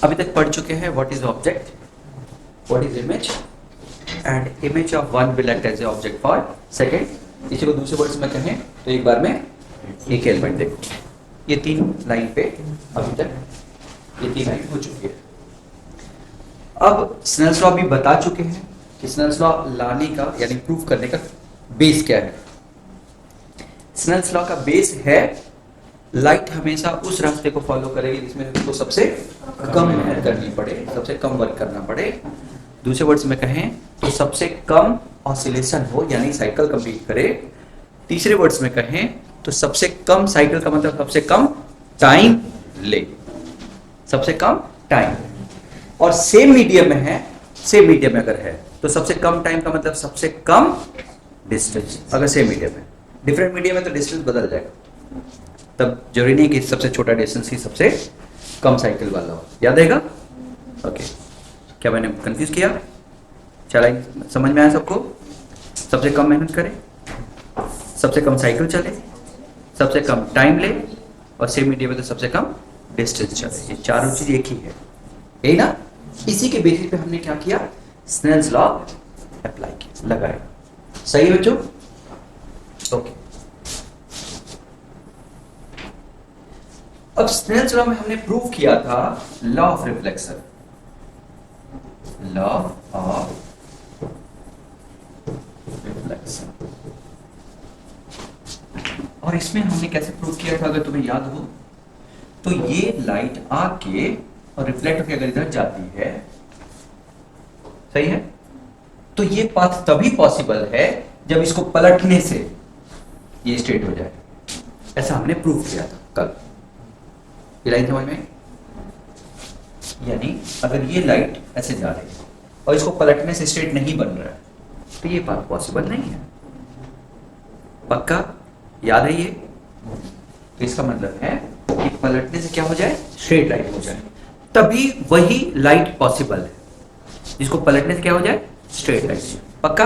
अभी तक पढ़ चुके हैं what is object, what is image and image of one will act as a object for second. इसी को दूसरे वर्ड्स में कहें तो एक बार में एक एलिमेंट देखो। ये 3 लाइन पे अभी तक ये 3 लाइन हो चुकी है। अब स्नेल्स लॉ भी बता चुके हैं कि स्नेल्स लॉ लाने का यानी प्रूव करने का बेस क्या है। स्नेल्स लॉ का बेस है लाइट हमेशा उस रास्ते को फॉलो करेगी जिसमें उसको सबसे कम मेहनत करनी पड़े, सबसे कम वर्क करना पड़े। दूसरे वर्ड्स में कहें तो सबसे कम ऑसिलेशन हो यानी साइकिल कंप्लीट करे। तीसरे वर्ड्स में कहें तो सबसे कम साइकिल का मतलब सबसे कम टाइम ले, सबसे कम टाइम। और सेम मीडियम में है, सेम मीडियम में अगर है तो सबसे कम टाइम का मतलब सबसे कम डिस्टेंस। अगर सेम मीडियम है, डिफरेंट मीडियम में तो डिस्टेंस बदल जाएगा, तब जरूरी नहीं कि सबसे छोटा डिस्टेंस ही सबसे कम साइकिल वाला हो। याद आएगा? ओके, क्या मैंने कंफ्यूज किया? चला समझ में आया सबको? सबसे कम मेहनत करे, सबसे कम साइकिल चले, सबसे कम टाइम ले और सेम मीडियम में तो सबसे कम डिस्टेंस चले। ये चारों चीज एक ही है, यही ना? इसी के बेसिस पे हमने क्या किया? स्नेल्स लॉ अप्लाई किया, लगाया। सही है बच्चों? ओके। अब स्नेल्स लॉ में हमने प्रूव किया था law of reflection, law of reflection. और इसमें हमने कैसे प्रूव किया था अगर तुम्हें याद हो तो ये लाइट आके और रिफ्लेक्ट होकर अगर इधर जाती है, सही है, तो ये पाथ तभी पॉसिबल है जब इसको पलटने से ये स्ट्रेट हो जाए। ऐसा हमने प्रूव किया था कल। ये लाइन समझ में? यानी अगर ये लाइट ऐसे जा रही है और इसको पलटने से स्ट्रेट नहीं बन रहा है तो ये पाथ पॉसिबल नहीं है। पक्का याद है ये? तो इसका मतलब है कि पलटने से क्या हो जाए? स्ट्रेट लाइन हो जाए, तभी वही लाइट पॉसिबल है जिसको पलटने से क्या हो जाए? Straight line. पक्का?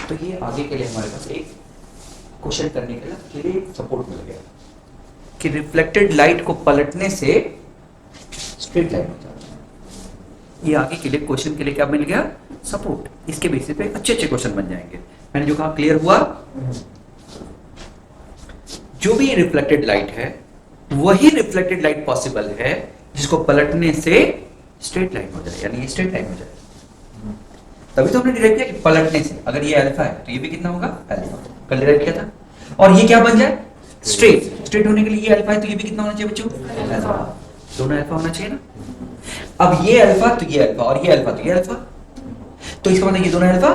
तो ये आगे के लिए हमारे पास एक क्वेश्चन करने के लिए सपोर्ट मिल गया कि रिफ्लेक्टेड लाइट को पलटने से स्ट्रेट लाइन हो जाता है। ये आगे के लिए क्वेश्चन के लिए क्या मिल गया? सपोर्ट। इसके बेसिस पे अच्छे अच्छे क्वेश्चन बन जाएंगे। मैंने जो कहा क्लियर हुआ? जो भी रिफ्लेक्टेड लाइट है वही रिफ्लेक्टेड लाइट पॉसिबल है जिसको पलटने से स्ट्रेट लाइन हो जाए, यानी ये स्ट्रेट लाइन हो जाए। तभी तो हमने डिराइव किया कि पलटने से, अगर ये अल्फा है तो ये भी कितना होगा? अल्फा। कल डिराइव किया था। और ये क्या बन जाए? स्ट्रेट। स्ट्रेट होने के लिए ये अल्फा है तो ये भी कितना होना चाहिए बच्चों? अल्फा। दोनों अल्फा होना चाहिए ना। अब ये अल्फा तो ये अल्फा और ये अल्फा तो ये अल्फा, तो इसका मतलब ये दोनों अल्फा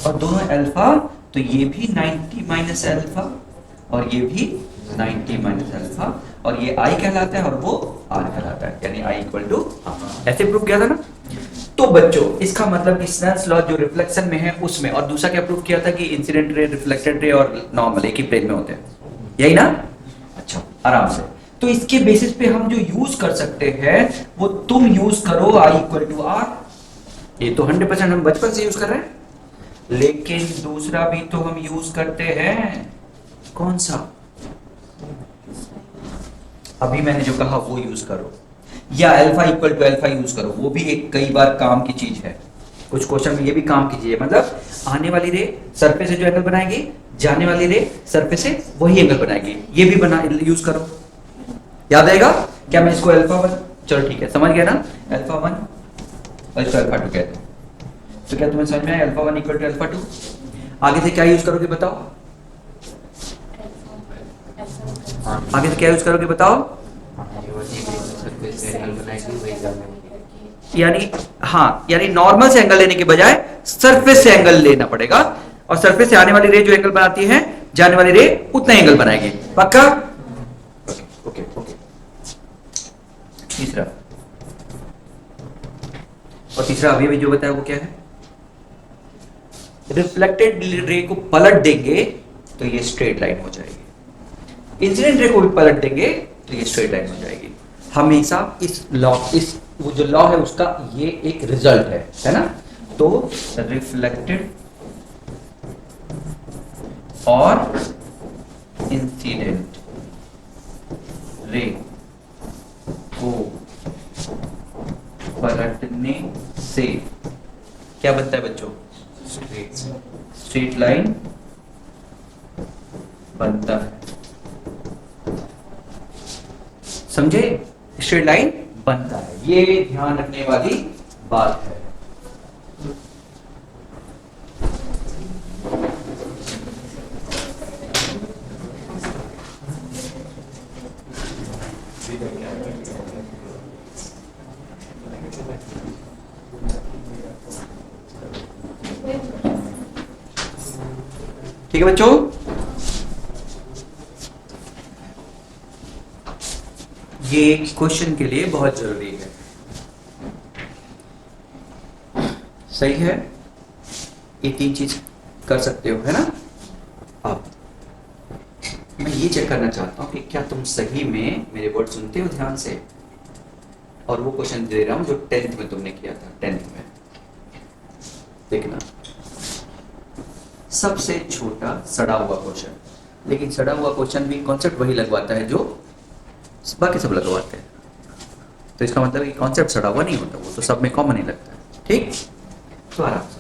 और दोनों अल्फा, तो ये भी 90 माइनस अल्फा और ये भी 90 माइनस अल्फा, और ये आई कहलाता है और वो आर कहलाता है, यानी आई इक्वल टू। ऐसे प्रूव किया था ना। तो बच्चों इसका मतलब कि स्नेल्स लॉ जो रिफ्लेक्शन में है उसमें, और दूसरा क्या प्रूव किया था कि इंसिडेंट रे, रिफ्लेक्टेड रे और नॉर्मल एक ही प्लेन में होते हैं, यही ना? अच्छा, आराम से। तो इसके बेसिस पे हम जो यूज कर सकते हैं वो तुम यूज करो आई इक्वल टू आर। ये तो 100% हम बचपन से यूज कर रहे हैं, लेकिन दूसरा भी तो हम यूज करते हैं। कौन सा? अभी मैंने जो कहा वो यूज करो, या alpha equal to alpha use करो, वो भी एक कई बार काम की चीज है। कुछ क्वेश्चन में ये भी काम की चीज है, मतलब आने वाली रे सरफेस से जो एंगल बनाएगी, जाने वाली रे सरफेस से वही एंगल बनाएगी, ये भी बना यूज करो। याद आएगा क्या? मैं इसको अल्फा 1, चलो ठीक है, समझ गया ना? अल्फा 1 और इसको अल्फा 2 कहते हैं। तो क्या तुम्हें समझ में आया? Alpha 1 equal to alpha 2। आगे से क्या यूज करोगे बताओ? आगे से क्या यूज करोगे बताओ? यानी हाँ, यानी नॉर्मल से एंगल लेने के बजाय सरफेस से एंगल लेना पड़ेगा, और सरफेस से आने वाली रे जो एंगल बनाती है, जाने वाली रे उतना एंगल बनाएगी। पक्का? Okay okay. तीसरा, और तीसरा अभी जो बताया वो क्या है? रिफ्लेक्टेड रे को पलट देंगे तो ये स्ट्रेट लाइन हो जाएगी, इंसिडेंट रे को भी पलट देंगे तो ये स्ट्रेट लाइन हो जाएगी। हमेशा इस लॉ, इस वो जो लॉ है उसका ये एक रिजल्ट है ना? तो रिफ्लेक्टेड और इंसिडेंट रे को हटने से क्या बनता है बच्चों? स्ट्रेट लाइन बनता है। समझे? स्ट्रेट लाइन बनता है, ये ध्यान रखने वाली बात है। ठीक है बच्चों, ये क्वेश्चन के लिए बहुत जरूरी है। सही है, ये तीन चीज कर सकते हो, है ना? अब मैं ये चेक करना चाहता हूं कि क्या तुम सही में मेरे वर्ड सुनते हो ध्यान से, और वो क्वेश्चन दे रहा हूं जो 10th में तुमने किया था। 10th में देखना, सबसे छोटा सड़ा हुआ क्वेश्चन, लेकिन सड़ा हुआ क्वेश्चन भी कॉन्सेप्ट वही लगवाता है जो बाकी सब लगवाते हैं। तो इसका मतलब कि कॉन्सेप्ट सड़ा हुआ नहीं होता, वो तो सब में कॉमन ही लगता है। ठीक, तो आराम से,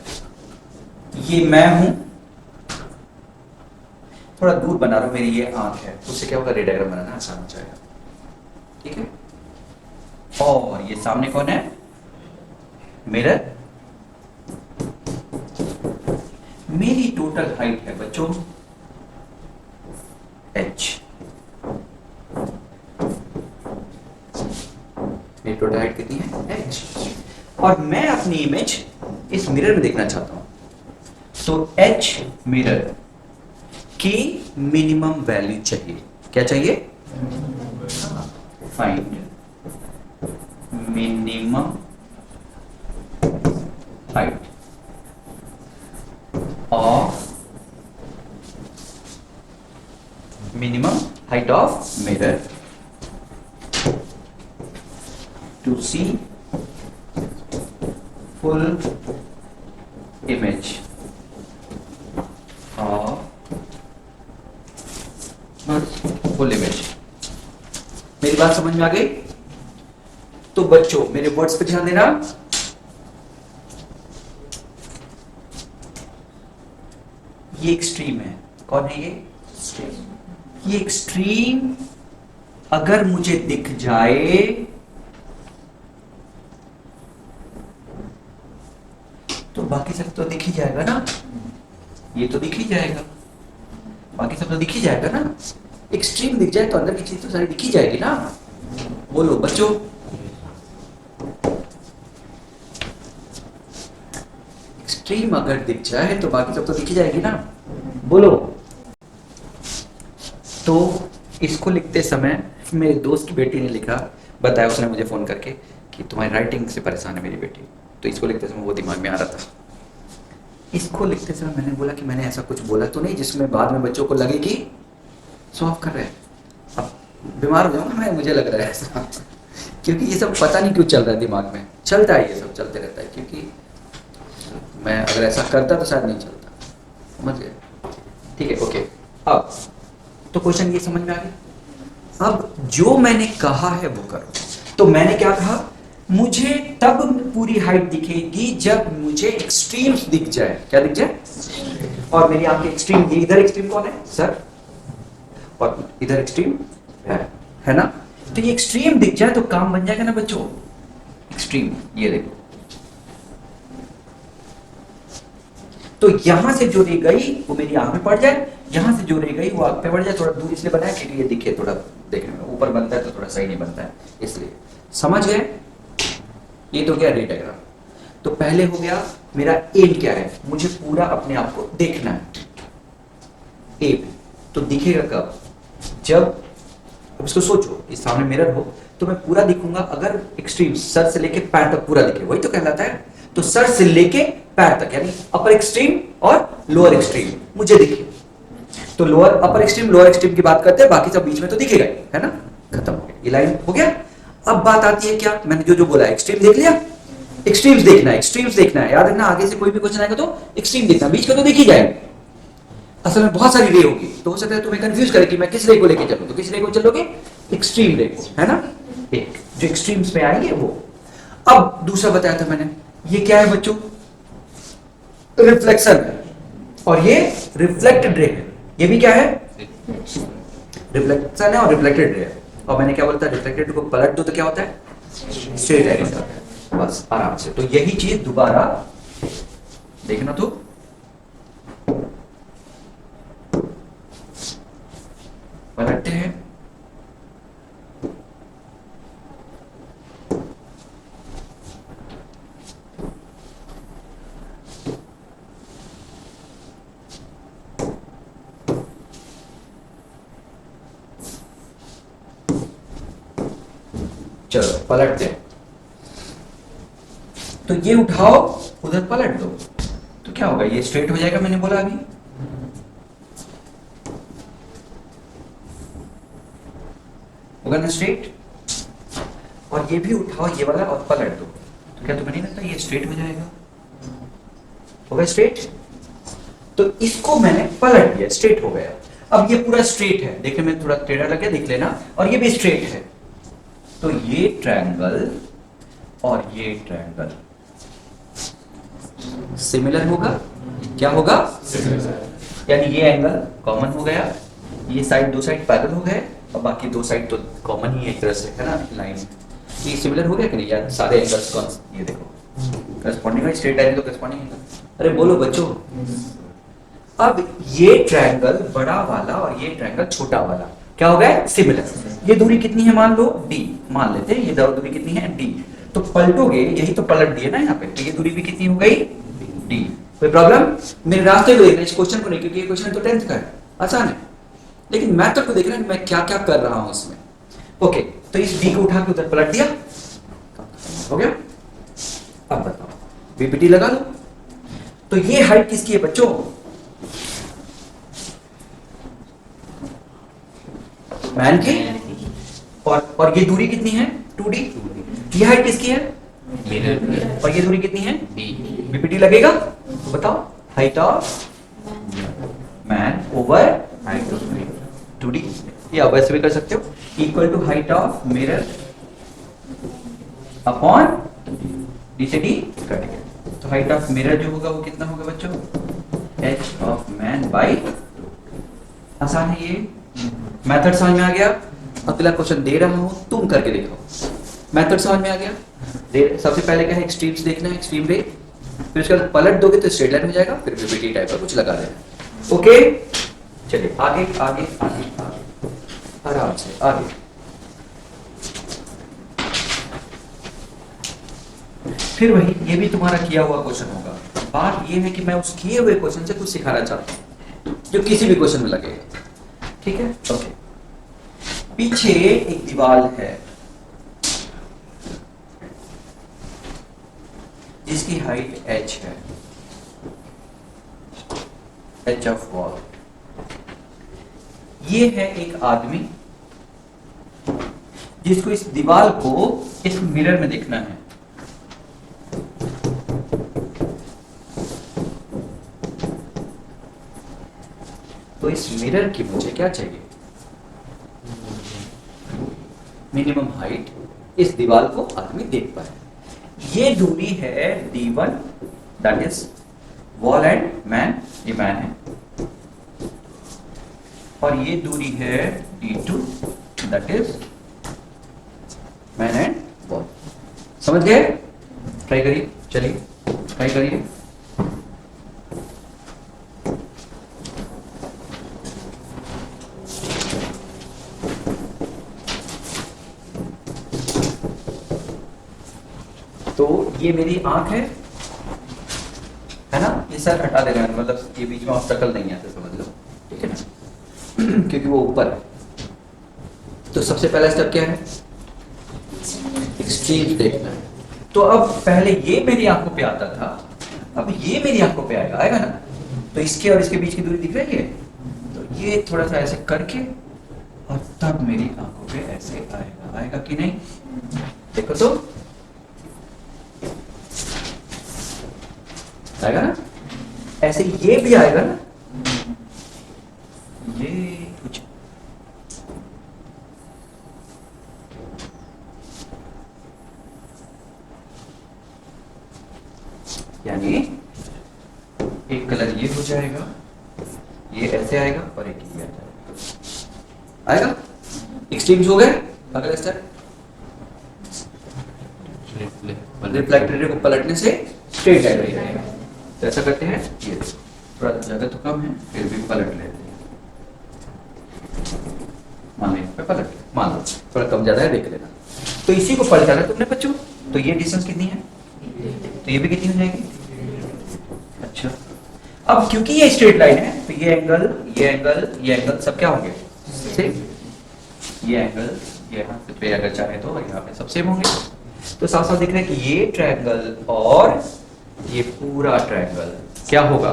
ये मैं हूं, थोड़ा दूर बना रहा हूं, मेरी ये आंख है, उससे क्या होगा, रे डायग्राम बनाना आसान हो जाएगा। ठीक है, और ये सामने कौन है? मिरर। मेरी टोटल हाइट है बच्चों h। मेरी टोटल हाइट कितनी है? h। और मैं अपनी इमेज इस मिरर में देखना चाहता हूं, तो h मिरर की मिनिमम वैल्यू चाहिए। क्या चाहिए? Find minimum height of minimum height of mirror to see full image of full image। मेरी बात समझ में आ गई? तो बच्चों मेरे वर्ड्स पे ध्यान देना। ये एक्सट्रीम है, कौन है ये? ये एक्सट्रीम अगर मुझे दिख जाए तो बाकी सब तो दिख ही जाएगा ना, ये तो दिख ही जाएगा, बाकी सब तो दिख ही जाएगा ना। एक्सट्रीम दिख जाए तो अंदर की चीज तो सारी दिख ही जाएगी ना। बोलो बच्चों, एक्सट्रीम अगर दिख जाए तो बाकी सब तो दिख ही जाएगी ना। बोलो। तो इसको लिखते समय मेरे दोस्त की बेटी ने लिखा, बताया उसने मुझे फोन करके कि तुम्हारी राइटिंग से परेशान है मेरी बेटी। तो इसको लिखते समय वो दिमाग में आ रहा था। इसको लिखते समय मैंने बोला कि मैंने ऐसा कुछ बोला तो नहीं जिसमें बाद में बच्चों को लगे कि शो ऑफ कर रहे हैं। अब बीमार हो जाऊंगा मैं, मुझे लग रहा है ऐसा, क्योंकि ये सब पता नहीं क्यों चल रहा है दिमाग में, चलता है, ये सब चलते रहता है। क्योंकि मैं अगर ऐसा करता तो शायद नहीं चलता, समझ गए? ठीक है, ओके। अब तो क्वेश्चन ये समझ में आ गया। अब जो मैंने कहा है वो करो। तो मैंने क्या कहा? मुझे तब पूरी हाइट दिखेगी जब मुझे एक्सट्रीम्स दिख जाए। क्या दिख जाए? और मेरी आंखें एक्सट्रीम, ये इधर एक्सट्रीम कौन है सर, और इधर एक्सट्रीम है ना। तो ये एक्सट्रीम दिख जाए तो काम बन जाएगा ना बच्चों। एक्सट्रीम ये देखो, तो यहां से जो रह गई वो मेरी आंख में पड़ जाए, यहां से जो रह गई वो आंख पे पड़ जाए। थोड़ा दूर इसलिए बनाया क्योंकि ये दिखे, थोड़ा देखने में ऊपर बनता है तो थोड़ा सही नहीं बनता है, इसलिए। समझ गए? ये तो गया रे डायग्राम। तो पहले हो गया मेरा एम क्या है, मुझे पूरा अपने आप को देखना है। एम तो दिखेगा कब? जब, अब इसको सोचो, इस सामने मिरर हो तो मैं पूरा दिखूंगा अगर एक्सट्रीम सर से लेके पैर तक पूरा दिखे, वही तो कहलाता है। तो सर से लेके पैर तक यानी अपर एक्सट्रीम और लोअर एक्सट्रीम मुझे दिखे। तो लोअर, अपर एक्सट्रीम, लोअर एक्सट्रीम की बात करते हैं, बाकी सब बीच में तो दिखेगा, है ना। खत्म हो गया, ये लाइन हो गया। अब बात आती है क्या, मैंने जो जो बोला, एक्सट्रीम देख लिया, एक्सट्रीम्स देखना है, एक्सट्रीम्स देखना है। याद रखना, आगे से कोई भी क्वेश्चन आएगा तो एक्सट्रीम देखना, बीच का तो देख ही जाएगा। असल में बहुत सारी रे होगी, तो हो सकता है तुम्हें कंफ्यूज करे कि मैं किस रे को लेके चलूं। तो किस रे को चलोगे? एक्सट्रीम रे को, है ना। एक जो एक्सट्रीम्स में आएंगे वो। अब दूसरा बताया था मैंने, ये क्या है बच्चों, रिफ्लेक्शन है, और ये रिफ्लेक्टेड रे है। ये भी क्या है, रिफ्लेक्शन है और रिफ्लेक्टेड रे है। और मैंने क्या बोलता है, रिफ्लेक्टेड को पलट दो तो क्या होता है, स्ट्रेट लाइन होता है। बस आराम से, तो यही चीज दोबारा देखना। तो पलटते हैं, चलो पलटते हैं। तो ये उठाओ, उधर पलट दो, तो क्या होगा, ये स्ट्रेट हो जाएगा, मैंने बोला अभी। होगा ना स्ट्रेट। और ये भी उठाओ ये वाला और पलट दो, तो क्या तुम्हें नहीं लगता ये स्ट्रेट हो जाएगा, होगा स्ट्रेट। तो इसको मैंने पलट दिया, स्ट्रेट हो गया। अब ये पूरा स्ट्रेट है, देखने में थोड़ा टेढ़ा लगे, देख लेना, और ये भी स्ट्रेट है। तो ये ट्रायंगल और ये ट्रायंगल सिमिलर होगा। क्या होगा, यानी ये एंगल कॉमन हो गया, ये साइड, दो साइड पैरेलल हो गए, और बाकी दो साइड तो कॉमन ही एक तरह से है ना, लाइन। ये सिमिलर हो गया कि नहीं यार, सारे एंगल्स कौन, ये देखो करस्पॉन्डिंग स्ट्रेट एंगल तो करस्पॉन्डिंग एंगल। अरे बोलो बच्चों, अब ये ट्रायंगल बड़ा वाला और ये ट्रायंगल छोटा वाला क्या हो गया, सिमिलर। ये दूरी कितनी है, मान लो d, मान लेते हैं ये दूरी कितनी है d। तो पलटोगे, यही तो पलट दिए ना यहाँ पे, तो ये दूरी भी कितनी हो गई d। कोई प्रॉब्लम, मेरे रास्ते को देखना, इस क्वेश्चन को नहीं, क्योंकि ये क्वेश्चन तो 10th का है, आसान है, लेकिन मैथड को देखना मैं क्या क्या कर रहा हूं इसमें। ओके, तो इस d को उठा के उधर पलट दिया, हो गया। अब बताओ, बीपीटी लगा लो। तो ये हाइट किसकी है बच्चों, मैन की, और ये दूरी कितनी है 2d। ये हाइट किसकी है, मिरर, और ये दूरी कितनी है d। बीपीटी लगेगा, तो बताओ, height of man over height of 2d, या वैसे भी कर सकते हो, equal to height of mirror upon d से d कट गया। तो हाइट ऑफ मिरर जो होगा वो कितना होगा बच्चों, h ऑफ मैन बाई 2। आसान है ये, मेथड समझ में आ गया। अगला क्वेश्चन दे रहा हूं, तुम करके देखो, मेथड समझ में आ गया। सबसे पहले क्या है, एक्सट्रीम्स देखना है, एक्सट्रीम रे, फिर उसके बाद पलट दोगे तो स्ट्रेट लाइन हो जाएगा, फिर बीपीटी टाइप का कुछ लगा देना। ओके, चलिए आगे आगे आगे आगे, आराम से आगे। फिर वही, ये भी तुम्हारा किया हुआ क्वेश्चन होगा। बात ये है कि मैं उस किए हुए क्वेश्चन से कुछ सिखाना चाहता हूं, जो किसी भी क्वेश्चन में लगेगा, ठीक है। ओके, पीछे एक दीवार है जिसकी हाइट h है, h ऑफ वॉल। ये है एक आदमी जिसको इस दीवार को इस मिरर में देखना है। तो इस मिरर की मुझे क्या चाहिए, मिनिमम हाइट, इस दीवार को आदमी देख पाए। ये दूरी है d1, that is wall and man, ये मैन है, और ये दूरी है d2, that is man and wall. समझ गए, ट्राई करिए, चलिए ट्राई करिए। तो ये मेरी आंख है ना, ये सर हटा देना, मतलब ये बीच में ऑब्स्टेकल नहीं है, ऐसे समझ लो, ठीक है ना, क्योंकि वो ऊपर है। तो सबसे पहला स्टेप क्या है, एक्सट्रीम देखना है। तो अब पहले ये मेरी आंखों पे आता था, अब ये मेरी आंखों पे आएगा, आएगा ना। तो इसके और इसके बीच की दूरी दिख रही है, तो ये थोड़ा सा ऐसे करके, और तब मेरी आंखों पे ऐसे आएगा, आएगा कि नहीं, देखो तो आएगा ना, ऐसे ये भी आएगा ना, ये कुछ यानी एक कलर ये हो जाएगा, ये ऐसे आएगा और एक ये आ जाएगा। आएगा? एक्सट्रीम्स हो गए। अगला स्टेप, रिफ्लेक्टेड रे को पलटने से स्ट्रेट लाइन बन जाएगा। तो ऐसा करते हैं, ये थोड़ा जगह तो कम है फिर भी पलट लेते हैं। मान लो पे पलट, मान लो थोड़ा कम ज्यादा है, देख लेना। तो इसी को पलटाना तुमने बच्चों, तो ये डिस्टेंस कितनी है, तो ये भी कितनी हो जाएगी। अच्छा, अब क्योंकि ये स्ट्रेट लाइन है तो ये एंगल, ये एंगल, ये एंगल सब क्या होंगे, सेम। ये एंगल यहाँ पे अगर चाहे तो यहाँ पे सब सेम होंगे। तो साफ साफ दिख रहा है कि ये ट्रायंगल और ये पूरा ट्रायंगल क्या होगा,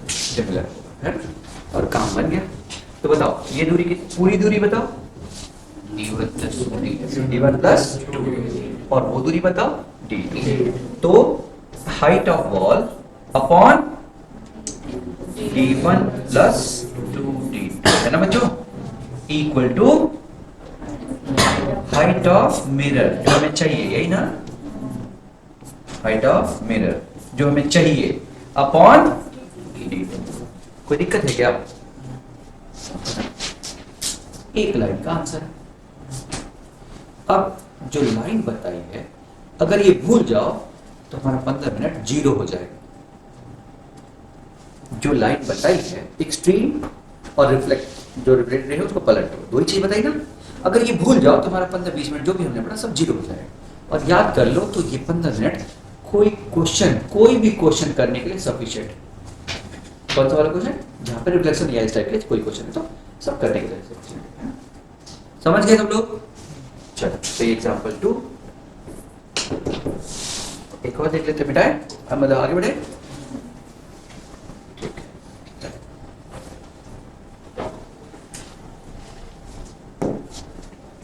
सिमिलर होगा, है? और काम बन गया। तो बताओ ये दूरी की पूरी दूरी बताओ, d1 प्लस 2 और वो दूरी बताओ d2। तो height of wall upon d1 प्लस 2d2 है ना बच्चों, equal to height of mirror जो हमें चाहिए, यही ना, हाइट ऑफ मिरर जो हमें चाहिए अपॉन d2। कोई दिक्कत है क्या? एक लाइन का आंसर है। अब जो लाइन बताई है अगर ये भूल जाओ तो हमारा 15 मिनट जीरो हो जाएगा। जो लाइन बताई है एक्सट्रीम और रिफ्लेक्ट, जो रिफ्लेक्ट रही है उसको पलट दो, दो ही चीज बताई ना। अगर ये भूल जाओ तो हमारा 15-20 मिनट जो भी हमने पढ़ा सब जीरो हो जाएगा। और याद कर लो तो ये 15 मिनट कोई क्वेश्चन, कोई भी क्वेश्चन करने के लिए सफिशिएंट। कौन सा वाला क्वेश्चन, जहां पर रिफ्लेक्शन या इस टाइप के कोई क्वेश्चन है तो सब करने के लिए सफिशिएंट है। समझ गए सब लोग? चलो तो एग्जांपल 2 एक और देख लेते हैं बेटा, हम मतलब आगे बढ़े।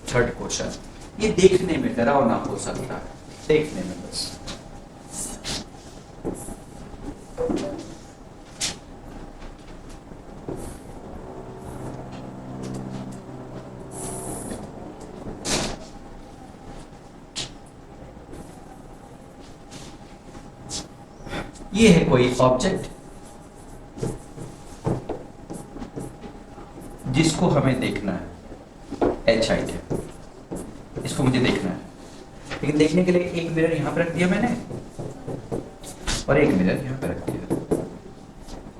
थर्ड क्वेश्चन, ये देखने में डरावना हो सकता है, देखने में बस। ये है कोई ऑब्जेक्ट जिसको हमें देखना है, h हाइट है, इसको मुझे देखना है। लेकिन देखने के लिए एक मिरर यहां पर रख दिया मैंने और एक मिरर यहां पर रख दिया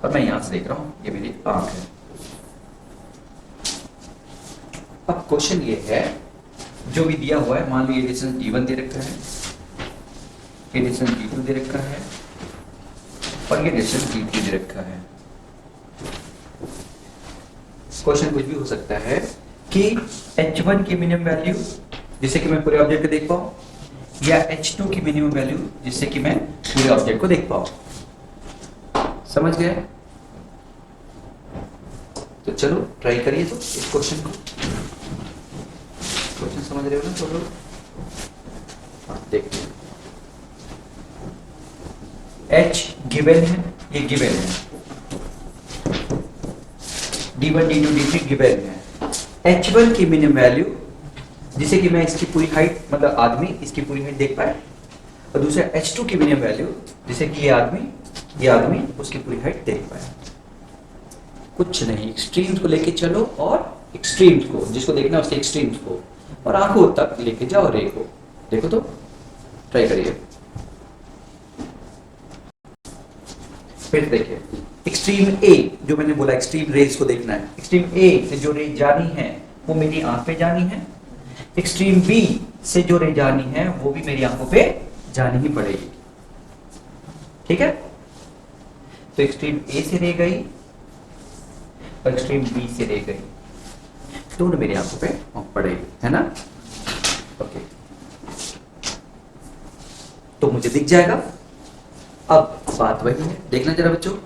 और मैं यहां से देख रहा हूं, ये मेरी आंख है। अब क्वेश्चन ये है, जो भी दिया हुआ है, मान लो ये डिस्टेंस d1 दे रखा है, ये डिस्टेंस d2 दे रखा है और ये डिस्टेंस d3 दे रखा है। क्वेश्चन कुछ भी हो सकता है कि h1 की मिनिमम वैल्यू जिससे कि मैं पूरे ऑब्जेक्ट को देख पाऊं, या h2 की मिनिमम वैल्यू जिससे कि मैं पूरे ऑब्जेक्ट को देख पाऊं। समझ गए? तो चलो ट्राई करिए तो इस क्वेश्चन को। क्वेश्चन समझ रहे हो ना तो लोग? हाँ देखिए, h गिवन है, ये गिवन है, d1 d2 d3 गिवन है। h1 की मिनिमम वैल्यू जिसे कि मैं इसकी पूरी हाइट, मतलब आदमी इसकी पूरी हाइट देख पाए, और दूसरा h2 की मिनिमम वैल्यू जिसे कि ये आदमी उसकी पूरी हाइट देख पाए। कुछ नहीं, एक्सट्रीम्स को लेके चलो और एक्सट्रीम्स को, जिसको देखना है उसके एक्सट्रीम्स को और आंखों तक लेके जाओ रे को। देखो तो ट्राई करिए। फिर देखिए एक्सट्रीम ए, जो मैंने बोला एक्सट्रीम रेज को देखना है, एक्सट्रीम ए से जो रे जानी है वो मेरी आंख पे जानी है, एक्सट्रीम बी से जो रे जानी है वो भी मेरी आंखों पे जानी ही पड़ेगी। ठीक है? तो एक्सट्रीम ए से रे गई और एक्सट्रीम बी से रे गई, दोनों मेरी आंखों पे पड़ेगी, है ना? ओके, तो मुझे दिख जाएगा। अब बात वही है, देखना जरा बच्चों,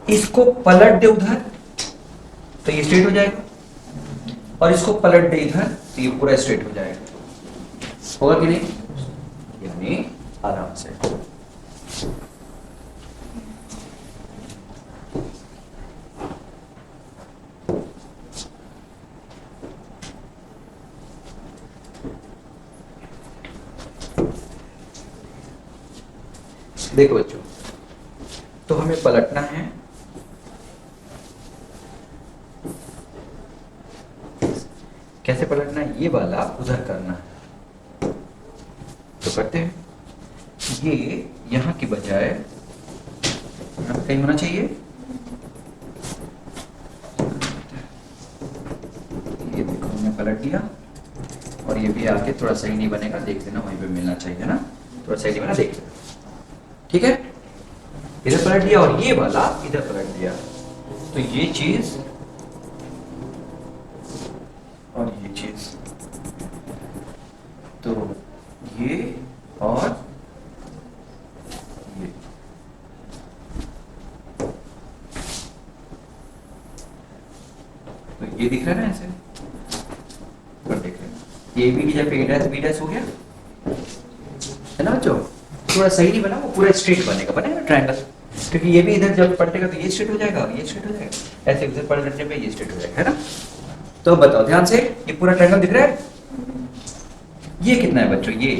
इसको पलट दे उधर तो ये स्ट्रेट हो जाएगा, और इसको पलट दे इधर तो ये पूरा स्ट्रेट हो जाएगा। होगा कि नहीं? यानी आराम से। देखो बच्चों, तो हमें पलटना है, कैसे पलटना है, ये वाला उधर करना है, तो करते हैं। ये यहां की बजाय यहां कहीं होना चाहिए, ये देखो हमने पलट दिया, और ये भी आके थोड़ा सही नहीं बनेगा, देख लेना वहीं पे मिलना चाहिए ना, थोड़ा सही नहीं बना देख लेना, ठीक है। इधर पलट दिया और ये वाला इधर पलट दिया, तो ये चीज और ये चीज, तो ये और ये, तो ये दिख रहा है ना ऐसे, पर देख रहे हैं ये भी की जगह ए डैश बी डैश हो गया है ना बच्चों, थोड़ा सही नहीं बना, वो पूरा स्ट्रेट बनेगा ट्रायंगल, क्योंकि ये भी इधर जब पलटेगा तो ये स्ट्रेट हो जाएगा, ये स्ट्रेट हो जाएगा, ऐसे इधर पलटने पे ये स्ट्रेट हो जाएगा, है ना। तो बताओ ध्यान से, ये पूरा ट्रायंगल दिख रहा है, ये कितना है बच्चों, ये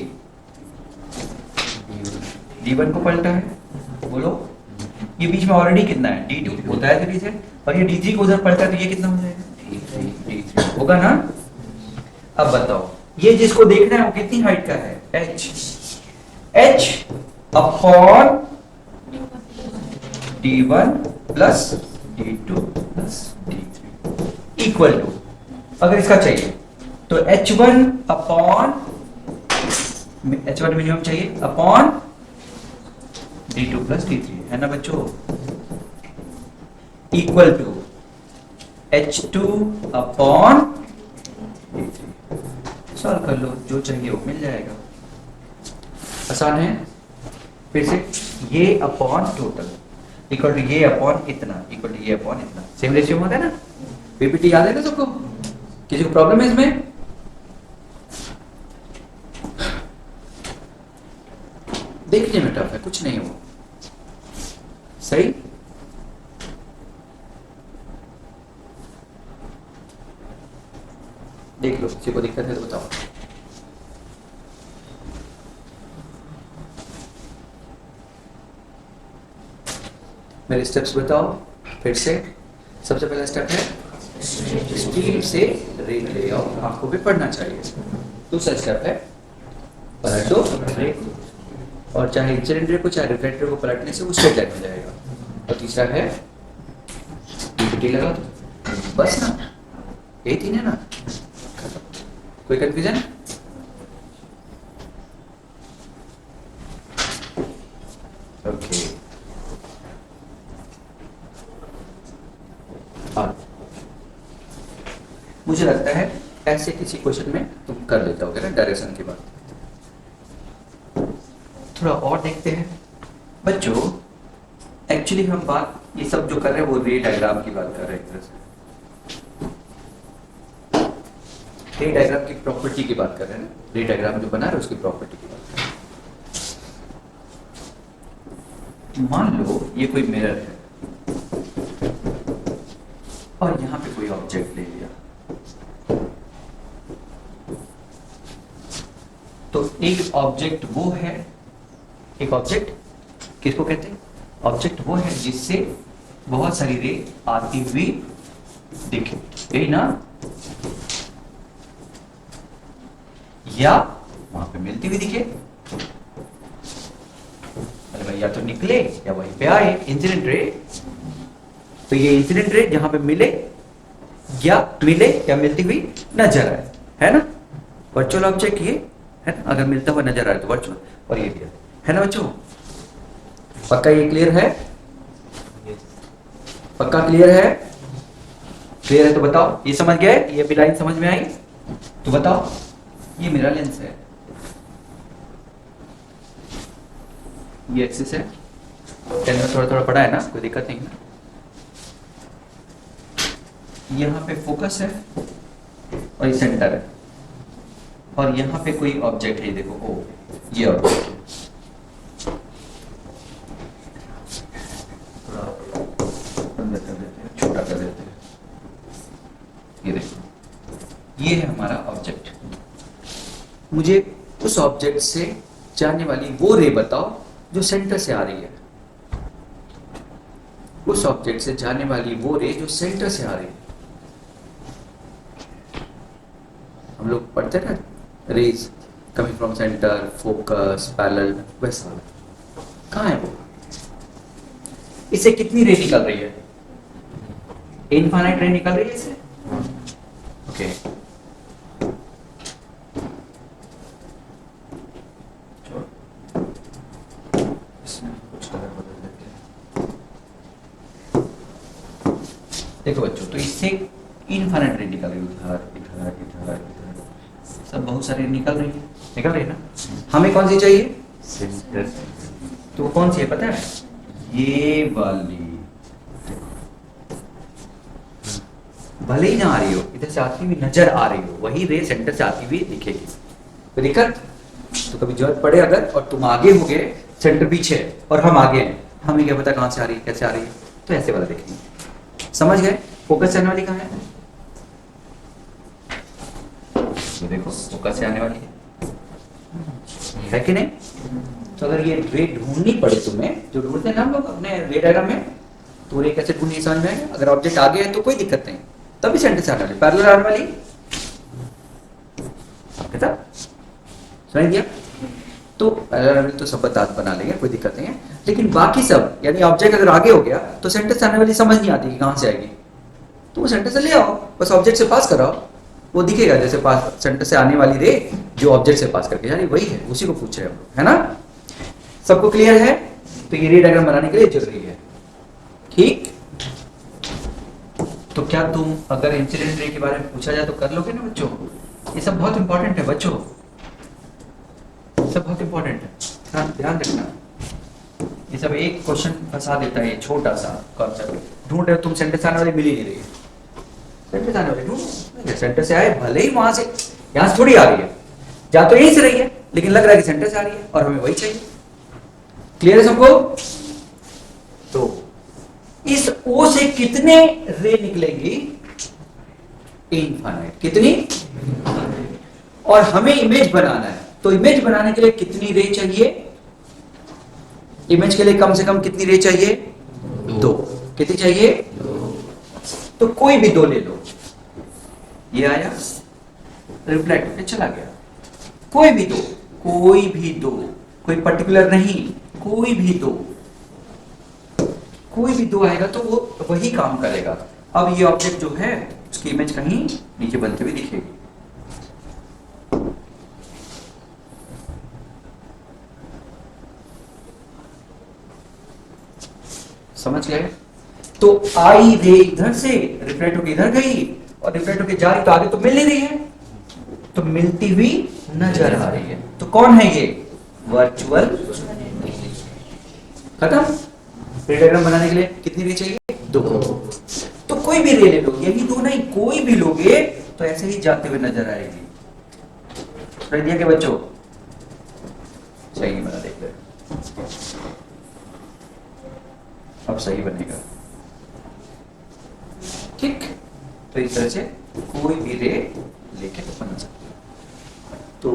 D1 को पलटा है, बोलो, ये बीच में ऑलरेडी कितना है, D2 होता है जल्दी से, और ये D3 को उधर पलटा है, तो ये कितना हो जाएगा, D3 होगा ना। अब बताओ, ये जिसको देखना है वो कितनी हाइट का है, h upon D1 plus D2 plus D3 equal to, अगर इसका चाहिए तो H1 अपॉन H1 मिनिमम चाहिए अपॉन D2 प्लस D3, है ना बच्चों, equal to H2 upon D3। Solve कर लो, जो चाहिए वो मिल जाएगा, आसान है। फिर से ये अपॉन टोटल इक्वल टू ये अपॉन इतना इक्वल टू ये अपॉन इतना, सेम रेशियो होता है ना, पीपीटी याद है ना सबको, किसी को प्रॉब्लम है इसमें, देखने में टफ है, कुछ नहीं हो, सही। देख लो, किसी को दिक्कत है तो बताओ। मेरे स्टेप्स बताओ फिर से। सबसे पहला स्टेप है स्पीड से रेट ले आओ, आपको भी पढ़ना चाहिए। दूसरा स्टेप है पलट दो, और चाहे इंसिडेंट को चाहे रिफ्लेक्टर को पलटने से वो स्ट्रेट लाइन में जाएगा। और तीसरा है पीपीटी लगा दो, बस ना, यही तीन है ना, कोई कंफ्यूजन? ओके, मुझे लगता है ऐसे किसी क्वेश्चन में तुम कर लेते होगे ना डायरेक्शन की बात। थोड़ा और देखते हैं बच्चों, एक्चुअली हम बात ये सब जो कर रहे हैं वो रे डायग्राम की बात कर रहे हैं, एक तरह से रे डायग्राम की प्रॉपर्टी की बात कर रहे हैं ना, रे डायग्राम जो बना रहे हैं उसकी प्रॉपर्टी की बात कर रहे हैं। मान लो ये कोई मिरर है और यहां पे कोई ऑब्जेक्ट ले लिया, तो एक ऑब्जेक्ट वो है, एक ऑब्जेक्ट किसको कहते हैं, ऑब्जेक्ट वो है जिससे बहुत सारी रे आती हुई दिखे, यही ना, या वहां पे मिलती हुई दिखे, अरे भाई या तो निकले या वहीं पे आए, इंसिडेंट रे। तो ये इंसिडेंट रे जहां पे मिले या मिलती हुई नजर आए, है ना, वर्चुअल ऑब्जेक्ट ये है ना, अगर मिलता हुआ नजर आए तो वर्चुअल, और ये भी है ना बच्चों। पक्का ये क्लियर है, पक्का क्लियर है, क्लियर है तो बताओ, ये समझ गए, ये भी लाइन समझ में आई तो बताओ। ये मेरा लेंस है, ये एक्सिस है, टेन में थोड़ा थोड़ा पड़ा है ना, कोई दिक्कत नहीं है। यहाँ पे फोकस है और ये सेंटर है, और यहाँ पे कोई ऑब्जेक्ट है, देखो ओ ये ऑब्जेक्ट है, थोड़ा अंदर कर देते हैं, छोटा कर देते हैं, ये देखो ये है हमारा ऑब्जेक्ट। मुझे उस ऑब्जेक्ट से जाने वाली वो रे बताओ जो सेंटर से आ रही है, उस ऑब्जेक्ट से जाने वाली वो रे जो सेंटर से आ रही है। हम लोग पढ़ते हैं ना rays coming from centre, focus, parallel, वैसा कहाँ है वो? इससे कितनी रे निकल रही है? इनफाइनाइट रे निकल रही है इससे। ओके इसमें कुछ कलर बदल देते हैं। देखो बच्चों, तो इससे इनफाइनाइट रे निकल रही है, इधर इधर इधर इधर, सब बहुत सारी निकल रही है ना। हमें कौन सी चाहिए? सेंटर। तो कौन सी है पता है? ये वाली। भले ही ना आ रही हो, इधर से आती हुई नजर आ रही हो, वही रे सेंटर से आती हुई दिखेगी। तो दिक्कत, तो कभी जरूरत पड़े अगर, और तुम आगे हो गए, सेंटर पीछे है और हम आगे हैं, हमें क्या पता कहां से आ रही है, कैसे आ रही है, तो ऐसे वाला देखेंगे। समझ गए? फोकस से आने वाली कहां है? तो देखो फोकस से आने वाली है कि नहीं? तो अगर ये रे ढूंढनी पड़े तुम्हें, जो ढूंढते हैं ना हम लोग अपने रे डायग्राम में, तो रे कैसे ढूंढनी समझ में आएगा। अगर ऑब्जेक्ट आगे है तो कोई दिक्कत नहीं, तभी सेंटर से आने वाली, पैरेलल आने वाली, समझ गया? तो पैरेलल तो सब बना लेंगे, कोई दिक्कत नहीं है। लेकिन बाकी सब, यानी ऑब्जेक्ट अगर आगे हो गया तो सेंटर से आने वाली समझ नहीं आती कि कहां से आएगी, तो वो सेंटर से ले आओ, बस ऑब्जेक्ट से पास कराओ, वो दिखेगा। जैसे पास सेंटर से आने वाली रे जो ऑब्जेक्ट से पास करके जा रही, वही है, उसी को पूछ रहे हैं हम लोग, है ना? सबको क्लियर है? तो ये रे डायग्राम बनाने के लिए जरूरी है, ठीक? तो क्या तुम अगर इंसिडेंट रे के बारे में पूछा जाए तो कर लोगे ना बच्चों? ये सब बहुत इंपॉर्टेंट है बच्चों, सब बहुत इंपॉर्टेंट है, ध्यान रखना। ये सब एक क्वेश्चन फंसा देता है, छोटा सा कॉन्सेप्ट। ढूंढ रहे हो तुम, सेंटर से आने वाली मिल ही नहीं रही है, सेंटर से आने वाली ढूंढ, सेंटर से आए, भले ही वहां से, यहां से थोड़ी आ रही है, जा तो यहीं से रही है, लेकिन लग रहा है कि सेंटर से आ रही है और हमें वही चाहिए। क्लियर है सबको? तो इस ओ से कितने रे निकलेंगी? इनफाइनाइट। कितनी? और हमें इमेज बनाना है, तो इमेज बनाने के लिए कितनी रे चाहिए? इमेज के लिए कम से कम कितनी रे चाहिए? दो। कितनी चाहिए? तो कोई भी दो ले लो, ये आया, रिफ्लेक्ट होकर चला गया। कोई भी दो, कोई भी दो, कोई पर्टिकुलर नहीं, कोई भी दो, कोई भी दो आएगा तो वो वही काम करेगा। अब ये ऑब्जेक्ट जो है उसकी इमेज कहीं नीचे बनते हुए दिखेगी। समझ गए? तो आई रे इधर से रिफ्लेक्ट होकर इधर गई और रिफ्लेक्ट होकर जा रही, तो आगे तो मिल नहीं रही है, तो मिलती हुई नजर आ रही है। तो कौन है ये? वर्चुअल। खत्म। रे डायग्राम बनाने के लिए कितनी रे चाहिए? दो। तो कोई भी रे ले लो, यही दो नहीं, कोई भी लोगे तो ऐसे ही जाते हुए नजर आएगी। समझ दिया के बच्चों? सही नहीं बना, देख ले, अब सही बनेगा, ठीक? तो इस तरह से कोई भी रे लेके बना सकते हो। तो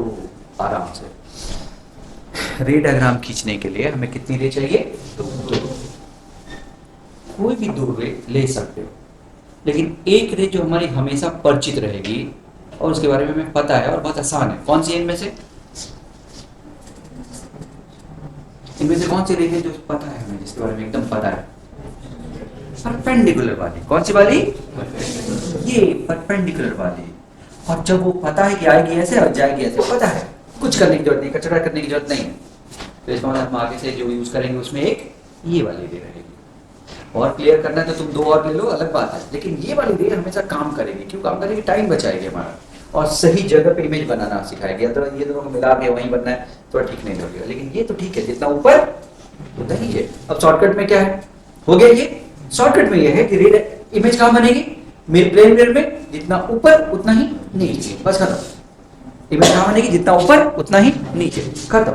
आराम से रे डायग्राम खींचने के लिए हमें कितनी रे चाहिए? दो। कोई भी दो रे ले सकते हो, लेकिन एक रे जो हमारी हमेशा परिचित रहेगी और उसके बारे में हमें पता है और बहुत आसान है, कौन सी है इनमें से? इनमें से कौन सी रे है जो पता है हमें, जिसके बारे में एकदम पता है? परपेंडिकुलर वाली। कौन सी वाली? ये परपेंडिकुलर वाली। और जब वो पता है कि आएगी ऐसे और जाएगी ऐसे, पता है, कुछ करने की जरूरत नहीं, कचरा करने की जरूरत नहीं है, तो इसका मतलब हम आगे से जो यूज करेंगे उसमें एक ये वाली रे रहेगी। और क्लियर करना है तो तुम दो और ले लो, अलग बात है, लेकिन ये वाली रे हमेशा काम करेगी। क्यों काम करेगी? टाइम बचाएगी हमारा और सही जगह पे इमेज बनाना सिखाएगी। तो ये दोनों को मिला के वहीं बनना है तो ठीक नहीं लगेगा, लेकिन ये तो ठीक है, जितना ऊपर उतना ही है। अब शॉर्टकट में क्या है? हो गया ये। शॉर्टकट में ये है कि रे इमेज कहां बनेगी? मेरे प्लेन मिरर में, जितना ऊपर उतना ही नीचे, बस खत्म। इमेज कहां बनेगी? जितना ऊपर उतना ही नीचे, खत्म।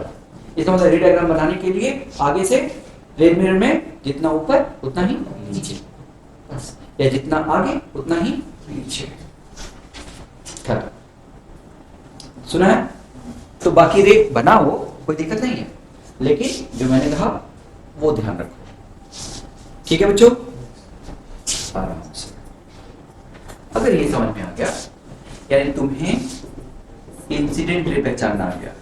इसका मतलब रे डायग्राम बनाने के लिए आगे से प्लेन मिरर में जितना ऊपर उतना ही नीचे, बस, या जितना आगे उतना ही पीछे, खत्म। सुना है? तो बाकी रे बनाओ, कोई दिक्कत नहीं है, लेकिन जो मैंने कहा वो ध्यान रखो। ठीक है बच्चों, आराम से। अगर ये समझ में आ गया, यानी तुम्हें इंसिडेंट रे पहचानना आ गया,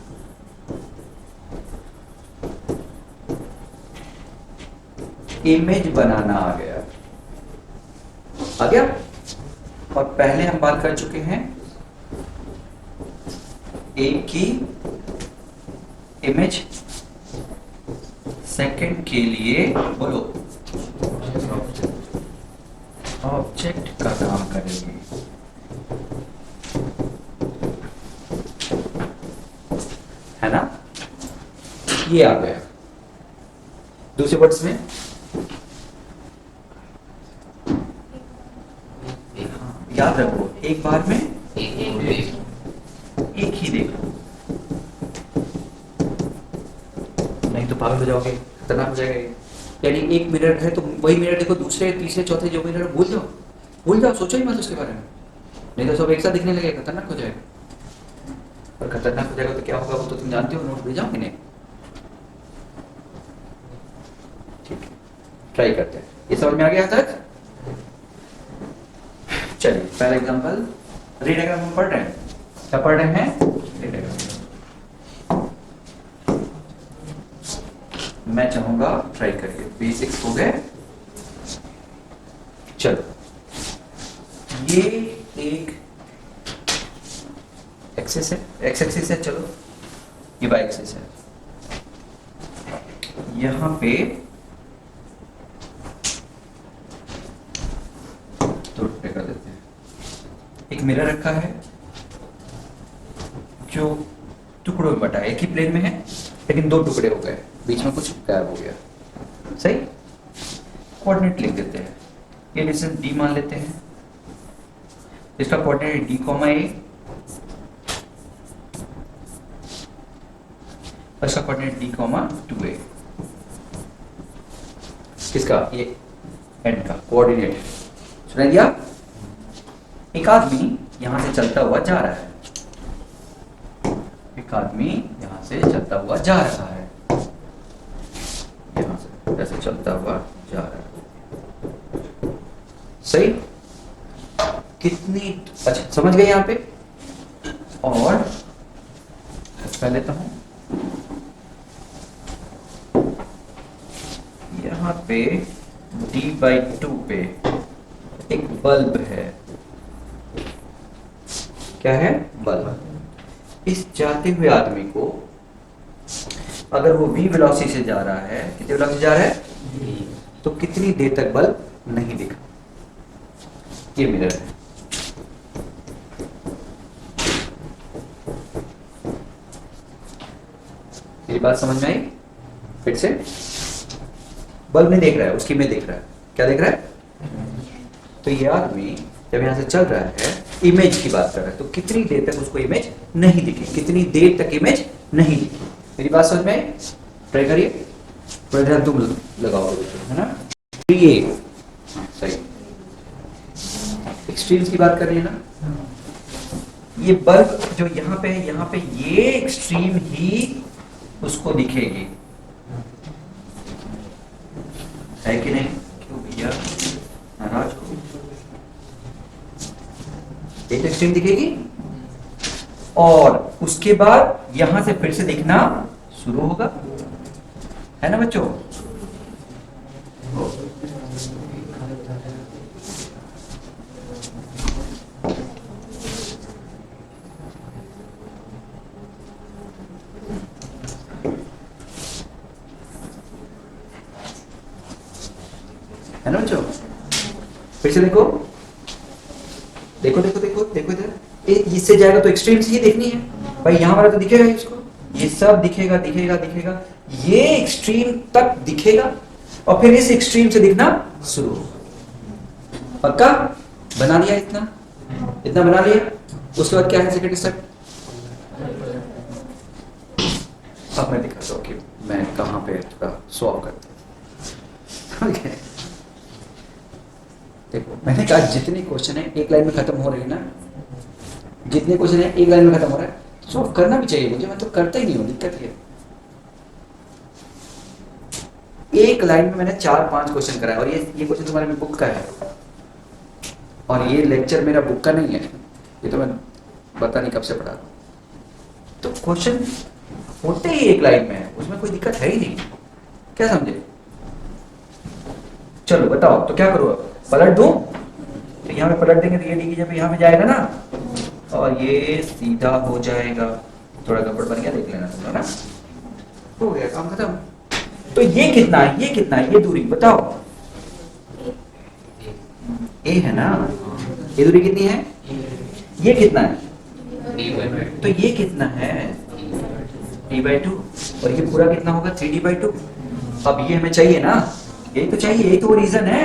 इमेज बनाना आ गया, आ गया। और पहले हम बात कर चुके हैं एक की इमेज सेकंड के लिए, बोलो, ऑब्जेक्ट का काम करेंगे। है ना, ये आ गया। दूसरे वर्ड्स में याद रखो, एक बार में एक ही देखो, नहीं तो पागल हो जाओगे, खतरनाक हो जाएगा ये। यानी एक मिरर है तो वही मिरर देखो, दूसरे तीसरे चौथे जो मिरर भूल जाओ, भूल जाओ, सोचो ही मत उसके बारे में, नहीं तो सब एक साथ दिखने लगेगा, खतरनाक हो जाएगा। और खतरनाक हो जाएगा तो क्या होगा वो तो तुम जानते हो, नोट भेजाओ कि नहीं। ठीक है, ट्राई करते हैं। ये समझ में आ गया यहाँ तक? चलिए पहला एग्जांपल, रे डायग्राम हम पढ़ रहे हैं, क्या पढ़ रहे हैं? रे डायग्राम। मैं चाहूंगा ट्राई करिए, बेसिक्स हो गए। चलो, ये एक एक्सिस है, एक्स एक्सिस है, चलो ये वाई एक्सिस है। यहां पे तो कर देते हैं, एक मिरर रखा है जो टुकड़ों में बटा है, एक ही प्लेन में है लेकिन दो टुकड़े हो गए, बीच में कुछ गायब हो गया। सही, कोऑर्डिनेट लिख देते हैं, ये डिस्टेंस d मान लेते हैं, इसका कोऑर्डिनेट d, a, इसका कोऑर्डिनेट d, 2a। किसका? ये एंड का कोऑर्डिनेट सुना दिया। एक आदमी यहां से चलता हुआ जा रहा है, एक आदमी यहां से चलता हुआ जा रहा है, यहां से ऐसे चलता हुआ जा रहा है। सही, कितनी, अच्छा समझ गए यहां पे। और पहले लेता हूं, यहां पे d/2 पे एक बल्ब है, क्या है? बल्ब। इस जाते हुए आदमी को अगर वो v वेलोसिटी से जा रहा है, कितनी वेलोसिटी जा रहा है, तो कितनी देर तक बल्ब नहीं दिखा। ये मिरर है, मेरी बात समझ में आई? फिर से, बल्ब नहीं देख रहा है, उसकी इमेज देख रहा है। क्या देख रहा है? तो ये आदमी जब यहां से चल रहा है, इमेज की बात कर रहा है, तो कितनी देर तक उसको इमेज नहीं दिखी, कितनी देर तक इमेज नहीं दिखी। मेरी बात समझ में? ट्राई करिए, थोड़ा ध्यान तुम लगाओगे, है ना? ये सही, एक्सट्रीम्स की बात कर रही है ना। ये बल्ब जो यहाँ पे है, यहाँ पे ये एक्सट्रीम ही उसको दिखेगी, है कि नहीं? क्यों भैया नाराज हो? एक एक्सट्रीम दिखेगी और उसके बाद यहां से फिर से दिखना शुरू होगा, है ना बच्चों? है ना बच्चों? फिर से देखो, देखो देखो देखो देखो इधर, इससे जाएगा तो एक्सट्रीम्स ही देखनी है भाई, यहां वाला तो दिखेगा ही उसको, ये सब दिखेगा दिखेगा दिखेगा, ये एक्सट्रीम तक दिखेगा और फिर इस एक्सट्रीम से दिखना शुरू होगा। पक्का? बना लिया, इतना इतना बना लिया। उसके बाद क्या है सेकंड स्टेप? अब मैं दिखाता हूँ कि मैं कहां पे थोड़ा सॉल्व करता हूँ। देखो, मैंने कहा जितने क्वेश्चन है एक लाइन में खत्म हो रहे हैं ना, जितने क्वेश्चन है एक लाइन में खत्म हो रहा है, सॉल्व करना भी चाहिए मुझे, मैं तो करता ही नहीं हूँ, दिक्कत ये। एक लाइन में मैंने 4-5 क्वेश्चन कराया और ये क्वेश्चन तुम्हारे में बुक का है और ये लेक्चर मेरा बुक का नहीं है, ये तो मैं पता नहीं कब से पढ़ा। तो क्वेश्चन होते ही एक लाइन में है, उसमें कोई दिक्कत है ही नहीं, क्या समझे? चलो बताओ तो क्या करो, पलट दो, तो यहाँ पे पलट देंगे तो ये डी की जब यहाँ पे जाएगा ना और ये सीधा हो जाएगा। थोड़ा गड़बड़ बन गया, देख लेना तुम ना, हो गया काम खत्म। तो ये कितना है, ये कितना है, ये दूरी बताओ, ए है ना, ये दूरी कितनी है, ये कितना है, तो ये कितना है d/2 और ये पूरा कितना होगा 3d/2। अब ये हमें चाहिए ना, यही तो चाहिए, यही तो वो रीजन है।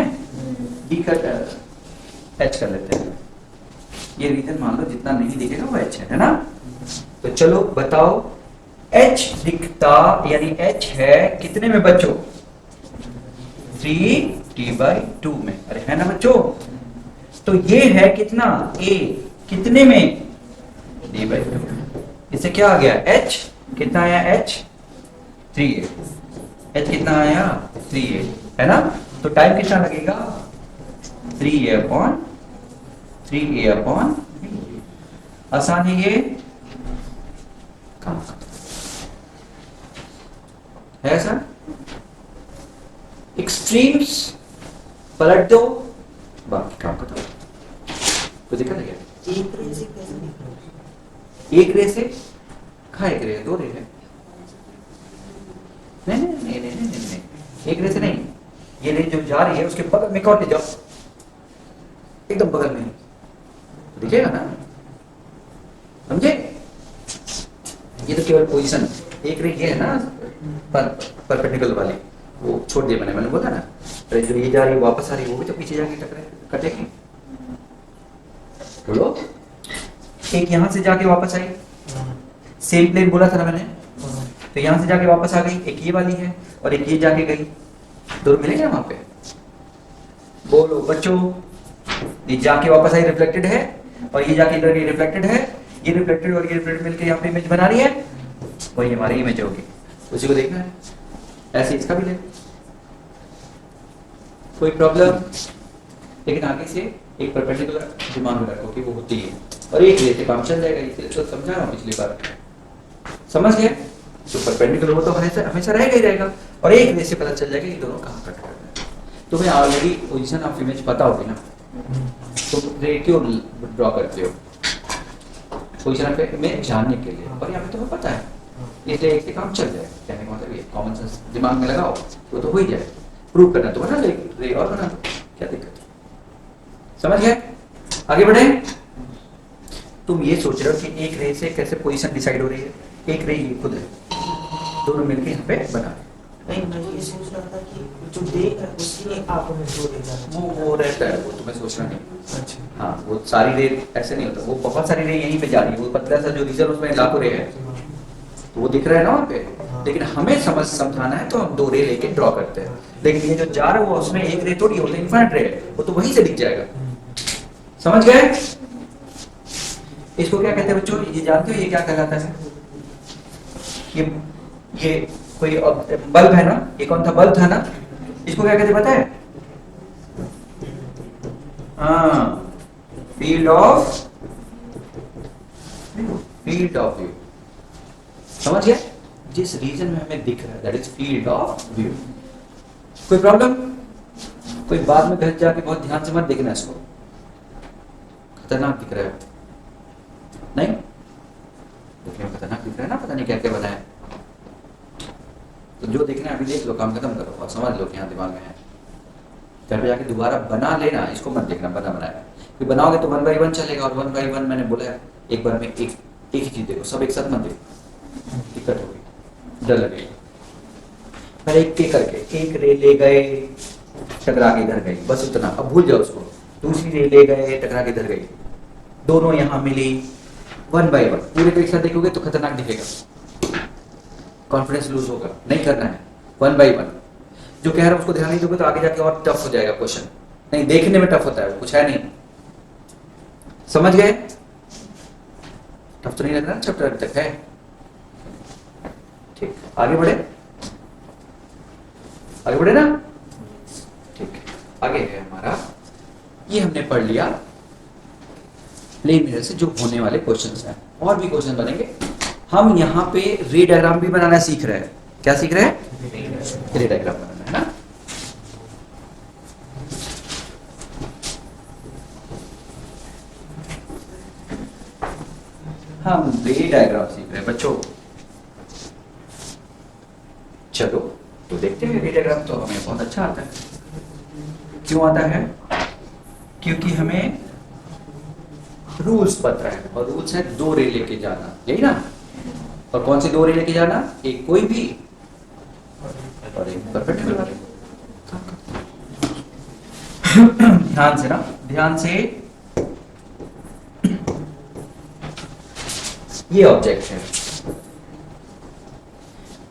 d का h कर लेते हैं, ये रीजन मान लो जितना नहीं दिखेगा वो h है ना। तो चलो बताओ h दिखता यानी h है कितने में बच्चों, 3d/2 में, अरे है ना बच्चों। तो ये है कितना a कितने में, d/2, इससे क्या आ गया h कितना आया, h 3a, h कितना आया 3a है ना। तो टाइम कितना लगेगा 3a/3a/, आसान है ये काम है सर। एक्सट्रीम्स पलट दो, बाकी काम खत्म। कुछ दिक्कत है क्या? एक रे से कहाँ, एक रे है, 2 रे है, नहीं नहीं नहीं नहीं नहीं नहीं, एक रे से नहीं, ये रे जो जा रही है उसके बगल में कौन ले जाओ, एकदम बगल में दिखेगा ना, समझे? ये तो केवल पोजीशन, एक रे ये है ना परपेंडिकुलर वाली, वो छोड़ दिया मैंने बोला ना, अरे जो ये जा रही है वापस आ रही है वो भी तो पीछे जाके टकरे कटेगी। बोलो, एक यहां से जाके वापस आई, सेम प्लेन बोला था ना मैंने, तो यहां से जाके वापस आ गई, एक ये वाली है और एक ये जाके गई, दोनों मिलेंगे वहां पे। बोलो बच्चों, ये जाके वापस आई रिफ्लेक्टेड है और ये जाके इधर रिफ्लेक्टेड है, ये रिफ्लेक्टेड और ये रिफ्लेक्टेड मिलकर यहाँ पे इमेज बना रही है, वही हमारी इमेज होगी, उसी को देखना है। ऐसे इसका भी ले, कोई प्रॉब्लम, लेकिन आगे से एक परपेंडिकुलर दिमाग में रखो कि वो होती है और एक रे से काम चल जाएगा, इसलिए तो समझा रहा हूँ पिछली बार, समझ गए? जो परपेंडिकुलर वो तो हमेशा रहेगा ही रहेगा और एक रे से पता चल जाएगा ये दोनों कहाँ कट कर रहे हैं। तुम्हें ऑलरेडी पोजीशन ऑफ इमेज पता होगी ना, तो रे क्यों ड्रॉ करते हो, पोजीशन ऑफ इमेज जानने के लिए, और यहाँ पे तुम्हें पता है, इसलिए एक से काम चल जाएगा। कहने का मतलब ये कॉमन सेंस दिमाग में लगाओ तो हो ही जाए। प्रूव करना तो बना रे और बना, क्या दिक्कत है, समझ गए? आगे बढ़े। तुम ये सोच रहे हो कि एक रे से कैसे पोजीशन डिसाइड हो रही है, एक रे ये खुद है, दोनों मिलकर यहाँ पे बना नहीं, मैं ये सोच रहा था कि जो देख रहा है उसकी आंखों में जो देख रहा है वो रहता है, वो तुम्हें सोचना नहीं। अच्छा, हाँ, वो सारी रे ऐसे नहीं होता, वो बहुत सारी रे यहीं पे जा रही है, वो पतला सा जो रीजन उसमें लाखों रे है, तो वो दिख रहा है ना वहाँ पे, लेकिन हमें समझाना है तो हम 2 रे लेके ड्रॉ करते हैं, लेकिन ये जो जा रहा है वो उसमें एक रे थोड़ी होता है, इन्फिनिट रे है, वो तो वहीं से दिख जाएगा, समझ गए? इसको क्या कहते हैं बच्चों, ये जानते हो ये क्या कहलाता है? ये कोई बल्ब है ना, ये कौन था, बल्ब था ना, इसको क्या कहते पता है? हाँ, फील्ड ऑफ व्यू, समझ गए? जिस रीजन में हमें दिख रहा है that is field of view. कोई प्रॉब्लम? कोई बाद में घर जाके बहुत ध्यान से मत देखना इसको, खतरनाक दिख रहा है, नहीं देखने में खतरनाक दिख रहा है ना, पता नहीं क्या क्या बनाया, तो जो देखना है अभी देख लो, काम खत्म करो और समझ लो कि यहाँ दिमाग में है, घर पे जाके दोबारा बना लेना, इसको मत देखना बनाया, फिर बनाओगे तो 1 by 1 चलेगा, और 1 by 1 मैंने बोला है एक बार में एक ही चीज देखो, सब एक साथ मत देखो, दिक्कत होगी, डर लगेगा। पहले एक करके एक रे ले गए टकरा के इधर गई, बस उतना, अब भूल जाओ उसको। दूसरी रे ले गए टकरा के इधर गई, दोनों यहाँ मिली, 1 by 1 पूरे को एक साथ देखोगे तो खतरनाक दिखेगा, कॉन्फिडेंस लूज होगा, नहीं करना है। 1 by 1 जो कह रहा है उसको ध्यान नहीं दोगे तो आगे जाके और टफ हो जाएगा क्वेश्चन, नहीं देखने में टफ होता है, कुछ है नहीं, समझ गए? टफ तो नहीं लग रहा चैप्टर अभी तक है, ठीक, आगे बढ़े। आगे बढ़े ना? ठीक है, आगे है हमारा, ये हमने पढ़ लिया प्लेन मिरर से जो होने वाले क्वेश्चंस हैं। और भी क्वेश्चन बनेंगे। हम यहाँ पे रे डायग्राम भी बनाना सीख रहे हैं। क्या सीख रहे हैं? रे डायग्राम बनाना, है ना? हम रे डायग्राम सीख रहे हैं बच्चों। चलो तो देखते हैं। रे डायग्राम तो हमें बहुत अच्छा आता है। क्यों आता है? क्योंकि हमें रूल्स पता है, और रूल्स है 2 रे लेके जाना, यही ना? और कौन सी 2 रे लेके जाना? एक कोई भी और एक परपेंडिकुलर वाले। ध्यान से ना, ध्यान से। ये ऑब्जेक्ट है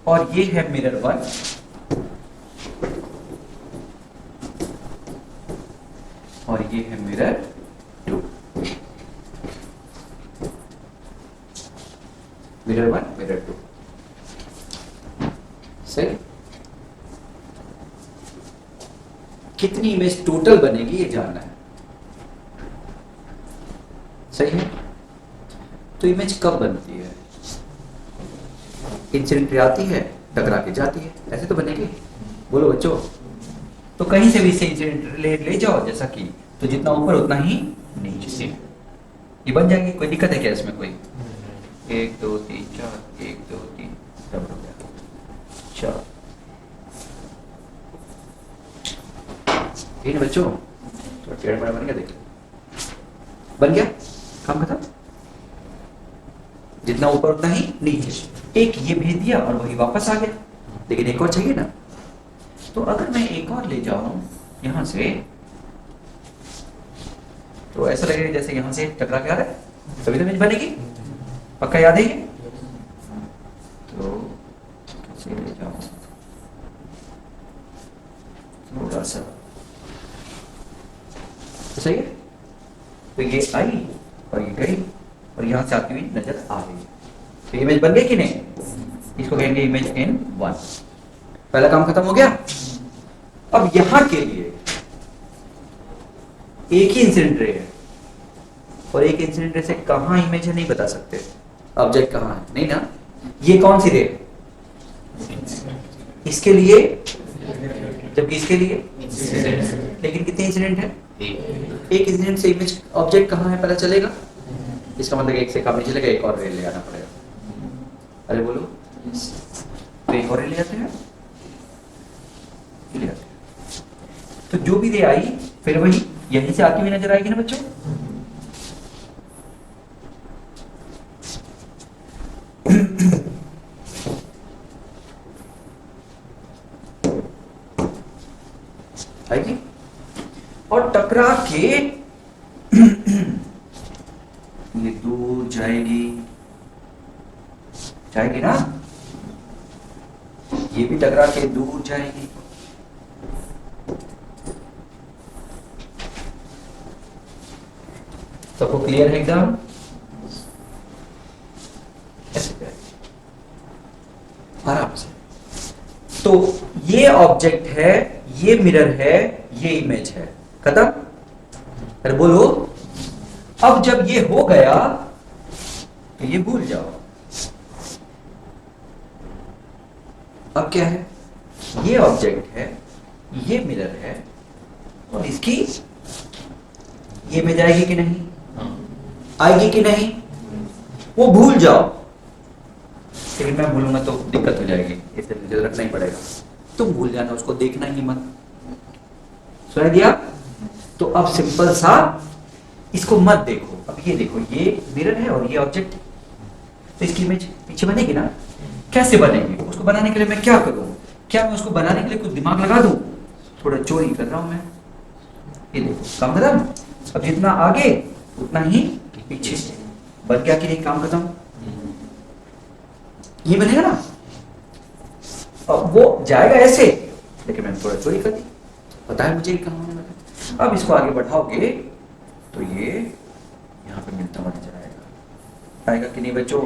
और ये है मिरर 1 और ये है मिरर 2। मिरर 1 मिरर 2, सही? कितनी इमेज टोटल बनेगी ये जानना है, सही है? तो इमेज कब बनती है? इंसिडेंट आती है, टकरा के जाती है, ऐसे तो बनेगी। बोलो बच्चों। तो कहीं से भी इसे इंसिडेंट ले जाओ, जैसा कि, तो जितना ऊपर उतना ही नीचे से ये बन जाएगी। कोई दिक्कत है क्या इसमें? कोई 1 2 3 4 1 2 3 सब हो गया। चलो ठीक है बच्चों, तो टेढ़ मेढ़ बन गया, देखिए बन गया, काम खत्म। जितना ऊपर उतना ही नीचे। एक ये भेज दिया और वही वापस आ गया, लेकिन एक और चाहिए ना। तो अगर मैं एक और ले जाऊं यहां से, तो ऐसा लगेगा जैसे यहां से टकरा के आ रहा है, तभी तो इमेज बनेगी। पक्का याद है ये? तो कैसे ले जाऊं? थोड़ा सा तो सही है। तो ये आई और ये गई और यहां से आती हुई नजर आ रही है, तो इमेज बन गई कि नहीं? इसको कहेंगे इमेज इन 1। पहला काम खत्म हो गया। अब यहां के लिए एक ही इंसिडेंट रे है और एक इंसिडेंट रे से कहां इमेज है नहीं बता सकते। ऑब्जेक्ट कहां है नहीं ना। ये कौन सी रे? इसके लिए, जबकि इसके लिए, लेकिन कितने इंसिडेंट है? एक इंसिडेंट से इमेज ऑब्जेक्ट कहां है पता चलेगा। इसका मतलब एक से काम नहीं चलेगा, एक और रे ले आना पड़ेगा। अरे बोलो, तो एक और रे ले आते हैं, ले आते हैं। तो जो भी रे आई फिर वही यहीं से आती हुई नजर आएगी ना बच्चों। आएगी और टकरा के ये दूर जाएगी, जाएगी ना। ये भी टकरा के दूर जाएगी। सबको क्लियर है एकदम? आराम से। तो ये ऑब्जेक्ट है, ये मिरर है, ये इमेज है, खत्म। अरे बोलो, अब जब ये हो गया तो ये भूल जाओ। अब क्या है? ये ऑब्जेक्ट है, ये मिरर है और इसकी ये इमेज आएगी कि नहीं? आएगी कि नहीं? वो भूल जाओ। लेकिन मैं भूलूंगा तो दिक्कत हो जाएगी, इसलिए मुझे रखना ही पड़ेगा। तुम भूल जाना, उसको देखना ही मत। सुना दिया? तो अब सिंपल सा इसको मत देखो। अब ये देखो, ये मिरर है और ये ऑब्जेक्ट है, तो इसकी इमेज पीछे बनेगी ना। कैसे बनेगी? उसको बनाने के लिए मैं क्या करूं? क्या मैं उसको बनाने के लिए कुछ दिमाग लगा दूं? थोड़ा चोरी कर रहा हूं मैं। ये देखो, काम खत्म। अब जितना आगे उतना ही पीछे। बन गया कि नहीं? काम खत्म। ये बनेगा ना। अब वो जाएगा ऐसे, लेकिन मैंने थोड़ा चोरी कर दी, पता है मुझे कहां होने वाला। अब इसको आगे बढ़ाओगे तो ये यहां पे मिलता हुआ नजर आएगा। आएगा कि नहीं बच्चों?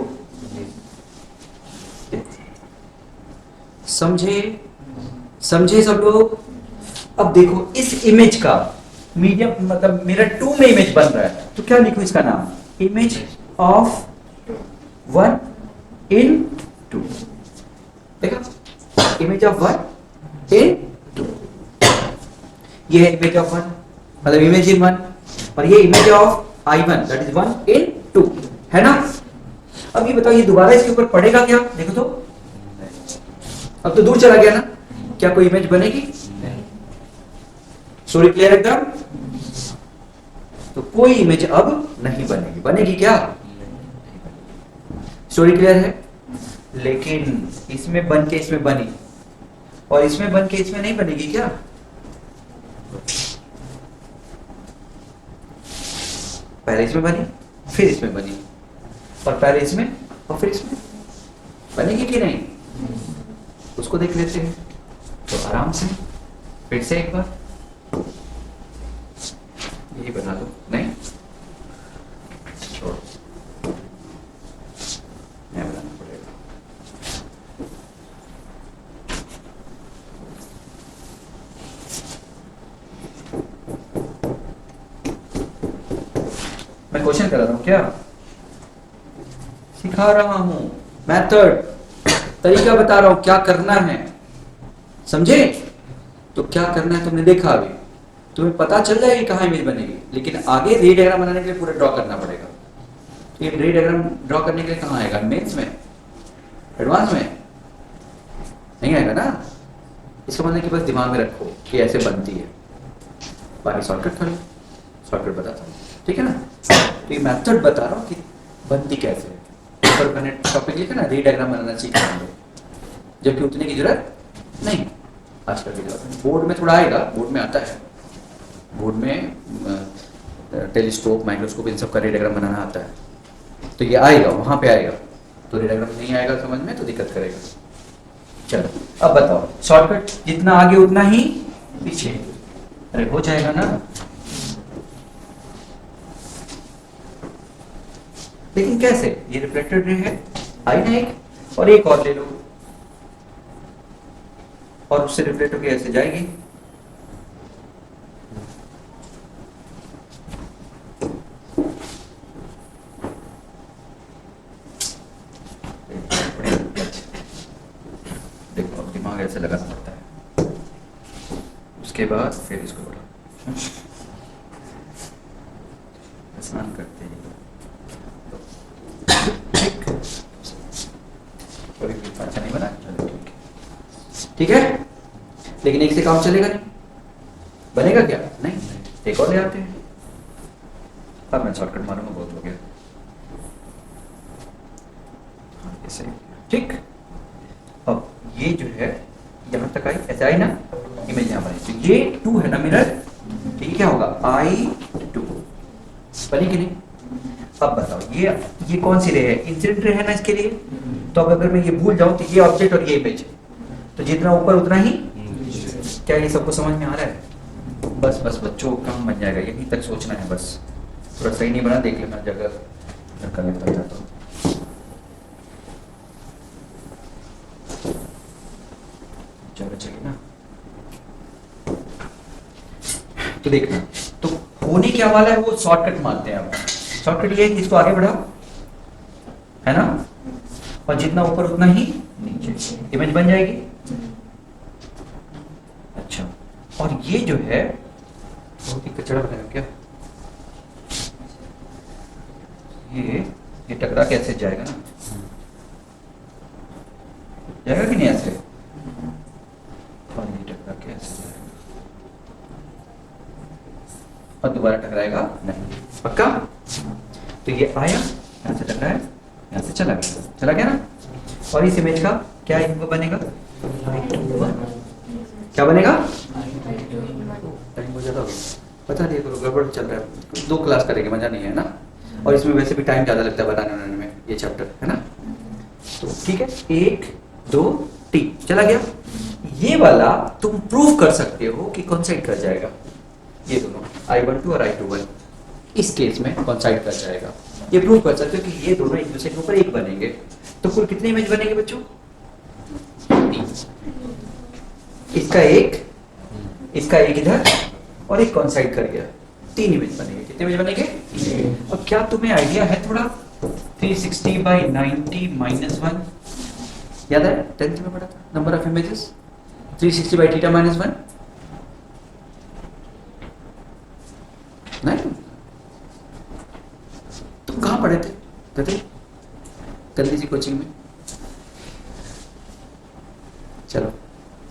समझे? समझे सब लोग? अब देखो इस इमेज का मीडियम मतलब मिरर 2 में इमेज बन रहा है, तो क्या लिखो इसका नाम? Image of 1 in 2। देखा, इमेज ऑफ 1 in 2। ये है इमेज ऑफ 1 मतलब इमेज इन 1, और ये image of I1 that is 1 in 2, है ना? अब ये बताओ ये दोबारा इसके ऊपर पड़ेगा क्या? देखो तो, अब तो दूर चला गया ना, क्या कोई इमेज बनेगी? स्टोरी क्लियर एकदम? तो कोई इमेज अब नहीं बनेगी। बनेगी क्या? स्टोरी क्लियर है? लेकिन इसमें बन के इसमें बनी, और इसमें बन के इसमें नहीं बनेगी क्या? पहले इसमें बनी, फिर इसमें बनी, और पहले इसमें और फिर इसमें बनेगी कि नहीं? उसको देख लेते हैं तो आराम से फिर से एक बार यही बना दो। नहीं छोड़ो, नहीं बनाना पड़ेगा। मैं क्वेश्चन कर रहा हूं क्या? सिखा रहा हूं, मेथड, तरीका बता रहा हूं क्या करना है, समझे? तो क्या करना है तुमने देखा, अभी तुम्हें पता चल जाएगी कहाँ इमेज बनेगी, लेकिन आगे रे डायग्राम बनाने के लिए पूरा ड्रॉ करना पड़ेगा। तो ये रे डायग्राम ड्रॉ करने के लिए कहाँ आएगा? मेंस में, एडवांस में नहीं आएगा ना। इसका मतलब कि बस दिमाग में रखो कि ऐसे बनती है, बाकी शॉर्टकट कर लो, शॉर्टकट बताता हूँ, ठीक है ना? तो ये मेथड बता रहा हूँ कि बनती कैसे है। ऊपर मैंने टॉपिक लिखा ना, रे डायग्राम बनाना सीखा हम लोग, जबकि उतने की जरूरत नहीं आजकल की जरूरत। बोर्ड में थोड़ा आएगा, बोर्ड में आता है, बोर्ड में टेलीस्कोप, माइक्रोस्कोप, इन सब का रे डायग्राम बनाना आता है, तो ये आएगा, वहां पे आएगा। तो रे डायग्राम नहीं आएगा समझ में तो दिक्कत करेगा। चलो अब बताओ, शॉर्टकट जितना आगे उतना ही पीछे, अरे हो जाएगा ना? लेकिन कैसे? ये रिफ्लेक्टेड रे है, आई ना एक, और एक और ले लो, और उससे रिफ्लेक्ट होकर ऐसे जाएगी। देखो अब दिमाग ऐसे लगाना पड़ता है, उसके बाद फिर इसको बढ़ाओ, स्नान करते हैं ठीक, अच्छा नहीं बना, चलो ठीक है। लेकिन एक से काम चलेगा नहीं, बनेगा क्या? नहीं, एक और ले आते हैं। अब मैं शॉर्टकट मारूंगा, बहुत हो गया। ऐसे ठीक। अब ये जो है यहां तक आई, ऐसे आई ना इमेज, यहां बनी, तो ये 2 है ना मिरर, ठीक है? क्या होगा? I2 बनी कि नहीं? अब बताओ ये कौन सी रे है? इंसिडेंट रे है ना इसके लिए। तो अब अगर मैं ये भूल जाऊं तो ये ऑब्जेक्ट और ये इमेज, तो जितना ऊपर उतना ही। क्या ये सबको समझ में आ रहा है? बस बस बच्चों काम बन जाएगा, यहीं तक सोचना है बस। थोड़ा सही नहीं बना, देख लेना जगह कर लेता जाता हूँ। जगह चाहिए ना, तो देखना, तो होने क्या वाला है वो शॉर्टकट मानते हैं। अब शॉर्टकट ये है कि इसको आगे बढ़ाओ, है ना? और जितना ऊपर उतना ही नीचे, इमेज बन जाएगी। अच्छा, और ये जो है बहुत ही कचरा बनाया क्या? ये टकरा के ऐसे जाएगा ना, जाएगा कि नहीं ऐसे? और ये टकरा के ऐसे जाएगा, और दोबारा टकराएगा नहीं, पक्का? तो ये आया, यहाँ से टकराया, यहाँ से चला गया ना। और इस इमेज का क्या इनको बनेगा? क्या बनेगा? टाइम हो जाता, पता नहीं करो, गड़बड़ चल रहा है। 2 क्लास करेंगे, मजा नहीं है ना। और इसमें वैसे भी टाइम ज्यादा लगता है बनाने में, ये चैप्टर है ना। तो ठीक है, 1 2 3 चला गया। ये वाला तुम प्रूव कर सकते हो कि कॉन्साइड कर जाएगा, ये दोनों I12 और I21 इस केस में कॉन्साइड कर जाएगा। ये प्रूव कर सकते हो कि ये दोनों एक दूसरे के ऊपर एक बनेंगे। तो कुल कितने इमेज बनेंगे बच्चों? 3। इसका एक इधर और एक कॉन्साइड कर गया, 3 इमेज बनेंगे। कितने इमेज बनेंगे? अब क्या तुम्हें आइडिया है थोड़ा 360/90 -1 याद है? 10th में पढ़ा था नंबर ऑफ इमेजेस 360/θ -1 नहीं? तुम कहाँ पढ़े थे कहते गंदी सी कोचिंग में? चलो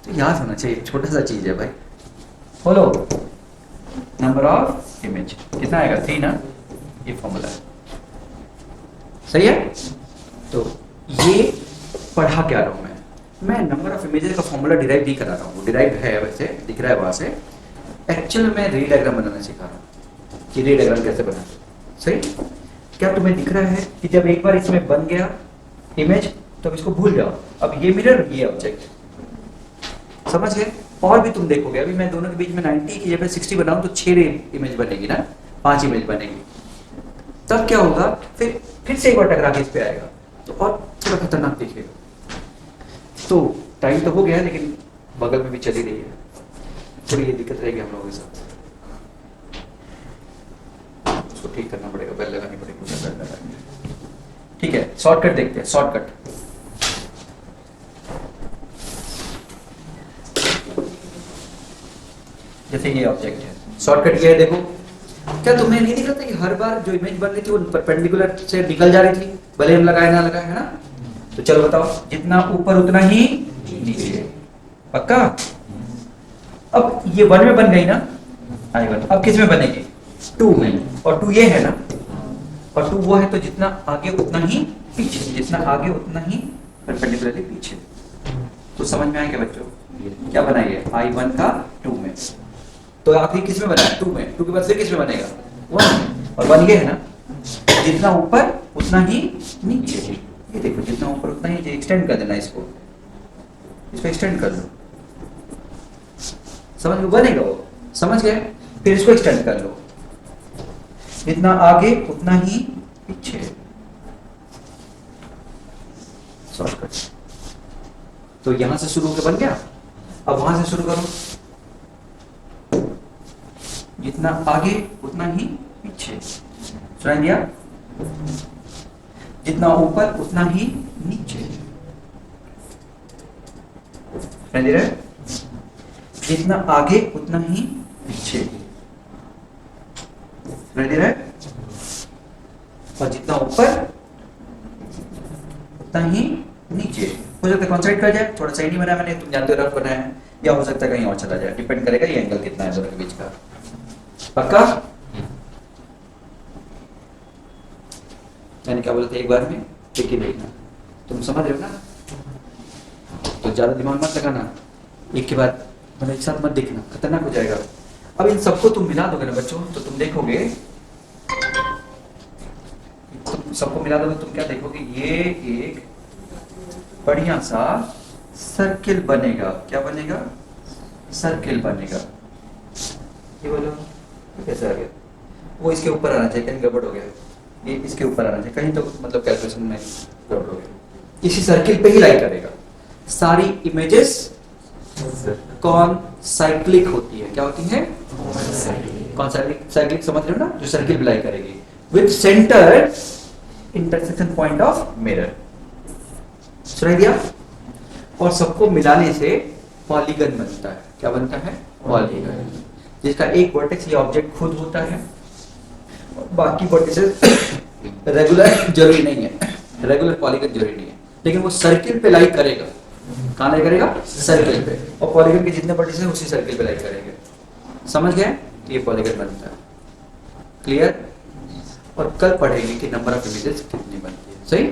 तो याद होना चाहिए, छोटा सा चीज है भाई। बोलो नंबर ऑफ इमेज कितना आएगा? 3 ना, ये फॉर्मूला है, सही है। तो ये पढ़ा क्या रहा हूं मैं नंबर ऑफ इमेजेस का फॉर्मूला डिराइव नहीं करा रहा हूँ, डिराइव है वैसे दिख रहा है वहां से। एक्चुअल में रे डायग्राम बनाना सिखा रहा हूँ कि रे डायग्राम कैसे बनाते, सही। क्या तुम्हें दिख रहा है कि जब एक बार इसमें बन गया इमेज तो अब इसको भूल जाओ। अब ये मिरर, ये ऑब्जेक्ट, समझ गए? और भी तुम देखोगे, अभी मैं दोनों के बीच में 90 की जगह 60 बनाऊं तो 6 इमेज बनेगी ना, 5 इमेज बनेगी। तब क्या होगा, फिर से एक बार टकरा के इस पे आएगा तो और थोड़ा खतरनाक दिखेगा। तो टाइम तो हो गया है लेकिन बगल में भी चली रही है, थोड़ी ये दिक्कत रहेगी हम लोगों के साथ, उसको ठीक करना पड़ेगा, बेल लगानी पड़ेगी, बेल लगानी। ठीक है, शॉर्टकट देखते हैं, शॉर्टकट। जैसे ये ऑब्जेक्ट है, शॉर्टकट ये है, देखो क्या तुम्हें नहीं दिख रहा था कि हर बार जो इमेज बन रही थी वो परपेंडिकुलर से निकल जा रही थी, भले हम लगाए ना लगाए, है ना? तो चलो बताओ, जितना ऊपर उतना ही नीचे, पक्का? अब ये 1 में बन गई ना, I1, अब किस में बनेगी? 2 में, और 2 ये है ना, और 2 वो है, तो जितना आगे उतना ही पीछे, जितना आगे उतना ही परपेंडिकुलरली पीछे। तो समझ में आएगा बच्चों? क्या बनाइए I1 का 2 में, तो आखिरी किस में बना है? 2 में, 2 के बाद फिर किस में बनेगा? 1, और 1 ये है ना, जितना ऊपर उतना ही नीचे। ये देखो, जितना ऊपर उतना ही, एक्सटेंड कर देना इसको एक्सटेंड कर लो, समझ में बनेगा वो, समझ गए? फिर इसको एक्सटेंड कर लो, जितना आगे उतना ही पीछे, शॉर्टकट। तो यहां से शुरू होकर बन गया, अब वहां से शुरू करो, जितना आगे उतना ही पीछे, सुनाई दिया? जितना ऊपर उतना ही नीचे, सुनाई दे रहा है? जितना आगे उतना ही पीछे, सुनाई दे रहा है? और जितना ऊपर उतना ही नीचे। हो सकता है कॉन्सेंट्रेट कर जाए, थोड़ा सही नहीं बनाया मैंने, तुम जानते हो रफ बनाया है, या हो सकता है कहीं और चला जाए, डिपेंड करेगा ये एंगल कितना है दोनों के बीच का, पक्का? मैंने क्या बोला था एक बार में, देखिए देखना, तुम समझ रहे हो ना? तो ज्यादा दिमाग मत लगाना, एक के बाद मतलब एक साथ मत देखना, खतरनाक हो जाएगा। अब इन सबको तुम मिला दोगे ना बच्चों, तो तुम देखोगे, तुम सबको मिला दोगे, तुम क्या देखोगे? ये एक बढ़िया सा सर्किल बनेगा। क्या बनेगा? सर्किल बनेगा। ये बोलो कैसे आ गया? वो इसके ऊपर आना चाहिए, कहीं गड़बड़ हो गया, ये इसके ऊपर आना चाहिए, कहीं तो मतलब कैलकुलेशन में गड़बड़ हो गया। इसी सर्किल पे ही लाई करेगा। सारी इमेजेस कौन साइक्लिक होती है? क्या होती है? कौन साइक्लिक समझ रहे हो ना? जो सर्किल पे लाई करेगी with centre intersection point of mirror, सुनाई दिया? और सबको मिलाने से पॉलीगन बनता है। क्या बनता है? पॉलीगन, जिसका एक वर्टेक्स ये ऑब्जेक्ट खुद होता है, और बाकी वर्टिसेस रेगुलर जरूरी नहीं है, रेगुलर पॉलीगन जरूरी नहीं है, लेकिन वो सर्किल पे लाई करेगा। कहाँ लाई करेगा? सर्किल पे, और पॉलीगन के जितने वर्टिसेस उसी सर्किल पे लाई करेंगे। समझ गए? ये पॉलीगन बनता है। क्लियर? और कल पढ़ेंगे कि नंबर ऑफ इमेजेस कितनी बनती है, सही?